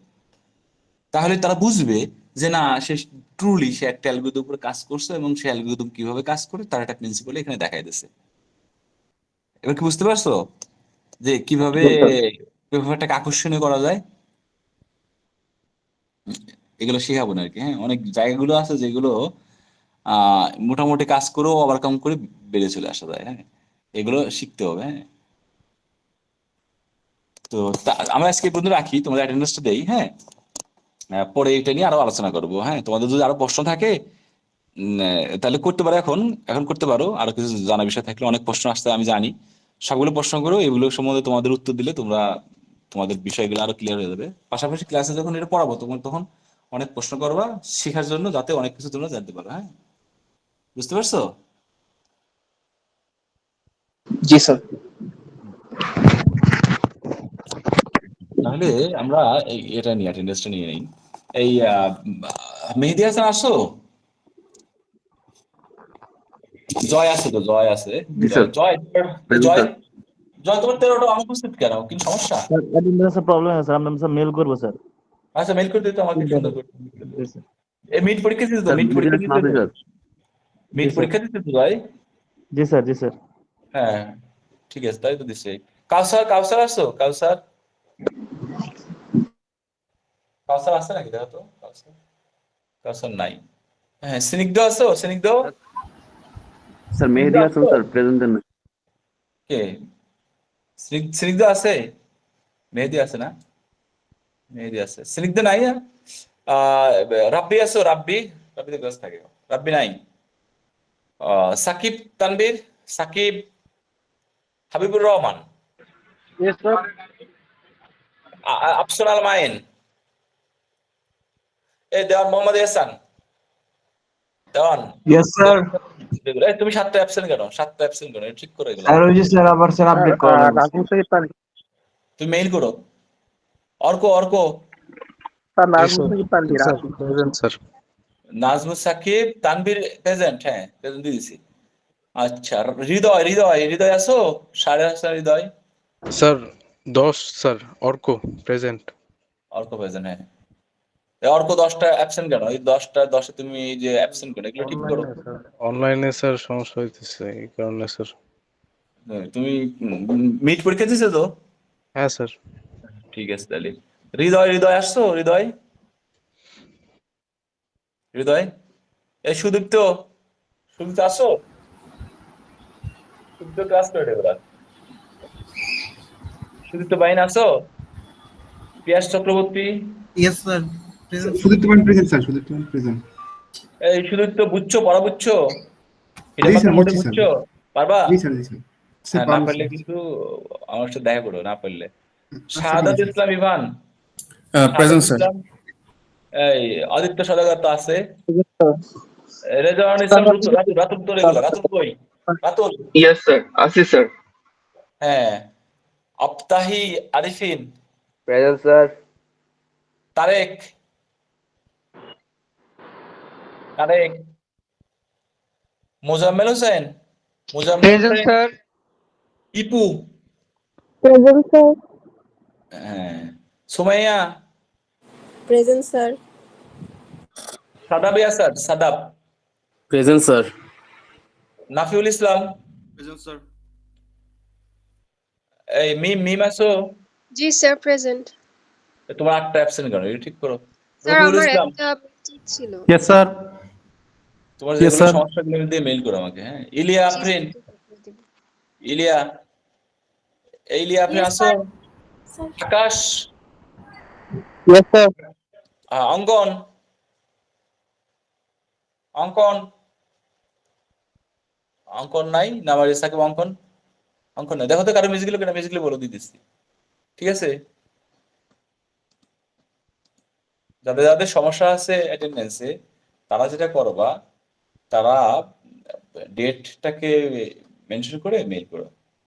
[SPEAKER 1] তাহলে তারা বুঝবে যে না, সে ট্রুলি সে একটা অ্যালগরিদম উপরে কাজ করছে, এবং সে অ্যালগরিদম কিভাবে কাজ করে তার একটা প্রিন্সিপাল এখানে দেখাই দিচ্ছে। এবার কি বুঝতে পারছো যে কিভাবে
[SPEAKER 5] জি স্যার।
[SPEAKER 1] পেপারটাকে আকর্ষণীয় করা যায়? এগুলো শেখাবো না আর কি। হ্যাঁ, অনেক জায়গাগুলো আছে যেগুলো মোটামুটি কাজ করেও ওভারকাম করে বেড়ে চলে আসা যায়। হ্যাঁ, এগুলো শিখতে হবে। হ্যাঁ, তো আমরা আজকে এই পর্যন্ত রাখি, তোমাদের অ্যাটেন্ডেন্সটা দেই। হ্যাঁ, পরে এটা নিয়ে আরো আলোচনা করবো। হ্যাঁ, তোমাদের যদি আরো প্রশ্ন থাকে তাহলে করতে পারো, এখন এখন করতে পারো। আরো কিছু জানা বিষয় থাকলে, অনেক প্রশ্ন আসতে আমি জানি, সবগুলো প্রশ্ন করো, এগুলো সম্বন্ধে তোমাদের উত্তর দিলে তোমরা তোমাদের বিষয়গুলো আরো ক্লিয়ার হয়ে যাবে। পাশাপাশি ক্লাসে যখন এটা পড়াবো তখন অনেক প্রশ্ন করবা শেখার জন্য, যাতে অনেক কিছু তোমরা জানতে পারো। হ্যাঁ, বুঝতে পারছো?
[SPEAKER 5] জি স্যার।
[SPEAKER 1] তাহলে আমরা এটা নিয়ে অ্যাটেন্ডেন্সটা নিয়ে নেই। এই মেহেদী হাসান আসো, জয় আছে তো, জয় আছে। জয় জয় জয় জয় তোমার 13টা অনুপস্থিত কেন? কি সমস্যা?
[SPEAKER 2] স্যার অ্যাটেন্ডেন্সের প্রবলেম আছে স্যার, আমরা স্যার মেল করব স্যার।
[SPEAKER 1] আচ্ছা, মেল করে দিতে আমাকে সুন্দর করে।
[SPEAKER 2] জি স্যার।
[SPEAKER 1] এই মিট পরীক্ষা দিতে তো, মিট পরীক্ষা দিতে তো, মিট
[SPEAKER 2] জি স্যার।
[SPEAKER 1] পরীক্ষা দিতে তো ভাই।
[SPEAKER 2] জি স্যার, জি স্যার।
[SPEAKER 1] হ্যাঁ ঠিক আছে, তাই তো দিচ্ছে। কাউসার, কাউসার আসো, কাউসার, কাউসার আসছে নাকি? দেখো তো কাউসার, কাউসার নাই। হ্যাঁ, স্নিগ্ধ আসো, স্নিগ্ধ।
[SPEAKER 6] স্যার মেহেদী হাসান স্যার প্রেজেন্ট না।
[SPEAKER 1] কে? স্নিগ্ধ আছে? মেহেদী আছে না? মেহেদী আছে, স্নিগ্ধ নাই। রাব্বি আছো? রাব্বি, রাব্বি তো ক্লাস থাকে। রাব্বি নাই। সাকিব তানবীর, সাকিব, হাবিবুর রহমান, আফসুল আল মাইন, এই দেওয়ান মোহাম্মদ এহসান, দেওয়ান।
[SPEAKER 7] Yes sir.
[SPEAKER 1] এই তুমি 7টা অ্যাবসেন্ট কেন? 7টা অ্যাবসেন্ট কেন? ঠিক করে গেলাম।
[SPEAKER 7] স্যার ওই যে স্যার আবার স্যার আপডেট করা লাগবে।
[SPEAKER 5] নাজমুল সাকিব তানভীর।
[SPEAKER 1] তুমি মেইল করো। Arko, Arko,
[SPEAKER 5] sir Nazmul Sakib Tanvir.
[SPEAKER 7] Sir
[SPEAKER 1] Nazmul Sakib Tanvir present. হ্যাঁ, প্রেজেন্ট দিয়ে দিছি। আচ্ছা, হৃদয়, হৃদয়, হৃদয় আসো? 8:30 Hridoy.
[SPEAKER 8] Sir 10 sir Arko present.
[SPEAKER 1] Arko present, হ্যাঁ। অর্ক 10টা অ্যাবসেন্ট কেন? এই 10 তুমি যে অ্যাবসেন্ট করো, এগুলো ঠিক করো।
[SPEAKER 8] অনলাইনে স্যার সমস্যা হইতেছে এই কারণে স্যার।
[SPEAKER 1] তুমি মিট পরীক্ষা দিছো তো?
[SPEAKER 8] হ্যাঁ স্যার।
[SPEAKER 1] ঠিক আছে তাহলে। হৃদয়, হৃদয় আসছো? হৃদয়, হৃদয়। এই সুদীপ্ত, সুদীপ্ত আসো? সুদীপ্ত ক্লাস করে এবার। সুদীপ্ত বাইন আসো? Pias Chakraborty,
[SPEAKER 9] yes sir Sudipta ma'am present sir Sudipta ma'am present
[SPEAKER 1] এই সুদীপ্ত বুঝছো, পড়া বুঝছো? এটা
[SPEAKER 9] জি স্যার
[SPEAKER 1] মধ্যে
[SPEAKER 9] বুঝছি স্যার
[SPEAKER 1] বুঝছো? পারবা?
[SPEAKER 9] জি স্যার জি স্যার
[SPEAKER 1] হ্যাঁ, না পারলে কিন্তু আমার সাথে দেখা করো, না পারলে। শাহাদাত ইসলাম ইভান,
[SPEAKER 3] প্রেজেন্ট
[SPEAKER 1] শাহাদাত
[SPEAKER 3] স্যার।
[SPEAKER 1] ইসলাম, এই আদিত্য সদাগর তো আছে। রেজাউল ইসলাম, রাতুল, রাতুল তো রেগুলার। রাতুল কই? রাতুল।
[SPEAKER 10] ইয়েস স্যার, আসি স্যার।
[SPEAKER 1] হ্যাঁ, Aftahi Arifin,
[SPEAKER 6] present sir.
[SPEAKER 1] Tarek, Tarek, Mozammel Hossain, Mozammel Hossain, Ipu,
[SPEAKER 4] Present, sir.
[SPEAKER 1] হ্যাঁ, Sumaiya,
[SPEAKER 4] Present, sir.
[SPEAKER 1] Sadab Yasar, Sadab,
[SPEAKER 6] present sir.
[SPEAKER 1] Nafiul Islam,
[SPEAKER 9] present sir
[SPEAKER 1] এই মিম আসো?
[SPEAKER 4] Ji, sir. Present.
[SPEAKER 1] তোমার 8টা অ্যাবসেন্ট কেন? এটা ঠিক করো।
[SPEAKER 4] Sir,
[SPEAKER 1] রবিউল
[SPEAKER 4] আমার
[SPEAKER 1] ইসলাম,
[SPEAKER 4] একটা ঠিক ছিল।
[SPEAKER 7] Yes sir.
[SPEAKER 1] তোমার
[SPEAKER 7] Yes,
[SPEAKER 1] যেগুলো
[SPEAKER 7] sir.
[SPEAKER 1] সমস্যা গুলো দিয়ে মেইল করো আমাকে। হ্যাঁ, ইলিয়া
[SPEAKER 4] জি,
[SPEAKER 1] আফরিন,
[SPEAKER 4] sir.
[SPEAKER 1] ইলিয়া, এই ইলিয়া আফরিন
[SPEAKER 4] Yes,
[SPEAKER 1] আসো?
[SPEAKER 4] sir.
[SPEAKER 1] আকাশ,
[SPEAKER 5] ইয়েস স্যার।
[SPEAKER 1] অঙ্কন, অঙ্কন, অঙ্কন নাই না? আমার সাকিব অঙ্কন, অঙ্কন নাই। দেখো তো কারো মিউজিক কেন? মিউজিক বলো, দিয়ে দিচ্ছি। ঠিক আছে, যাদের যাদের সমস্যা আছে অ্যাটেন্ডেন্সে, তারা যেটা করবা, তারা ডেটটাকে মেনশন করে মেইল করো।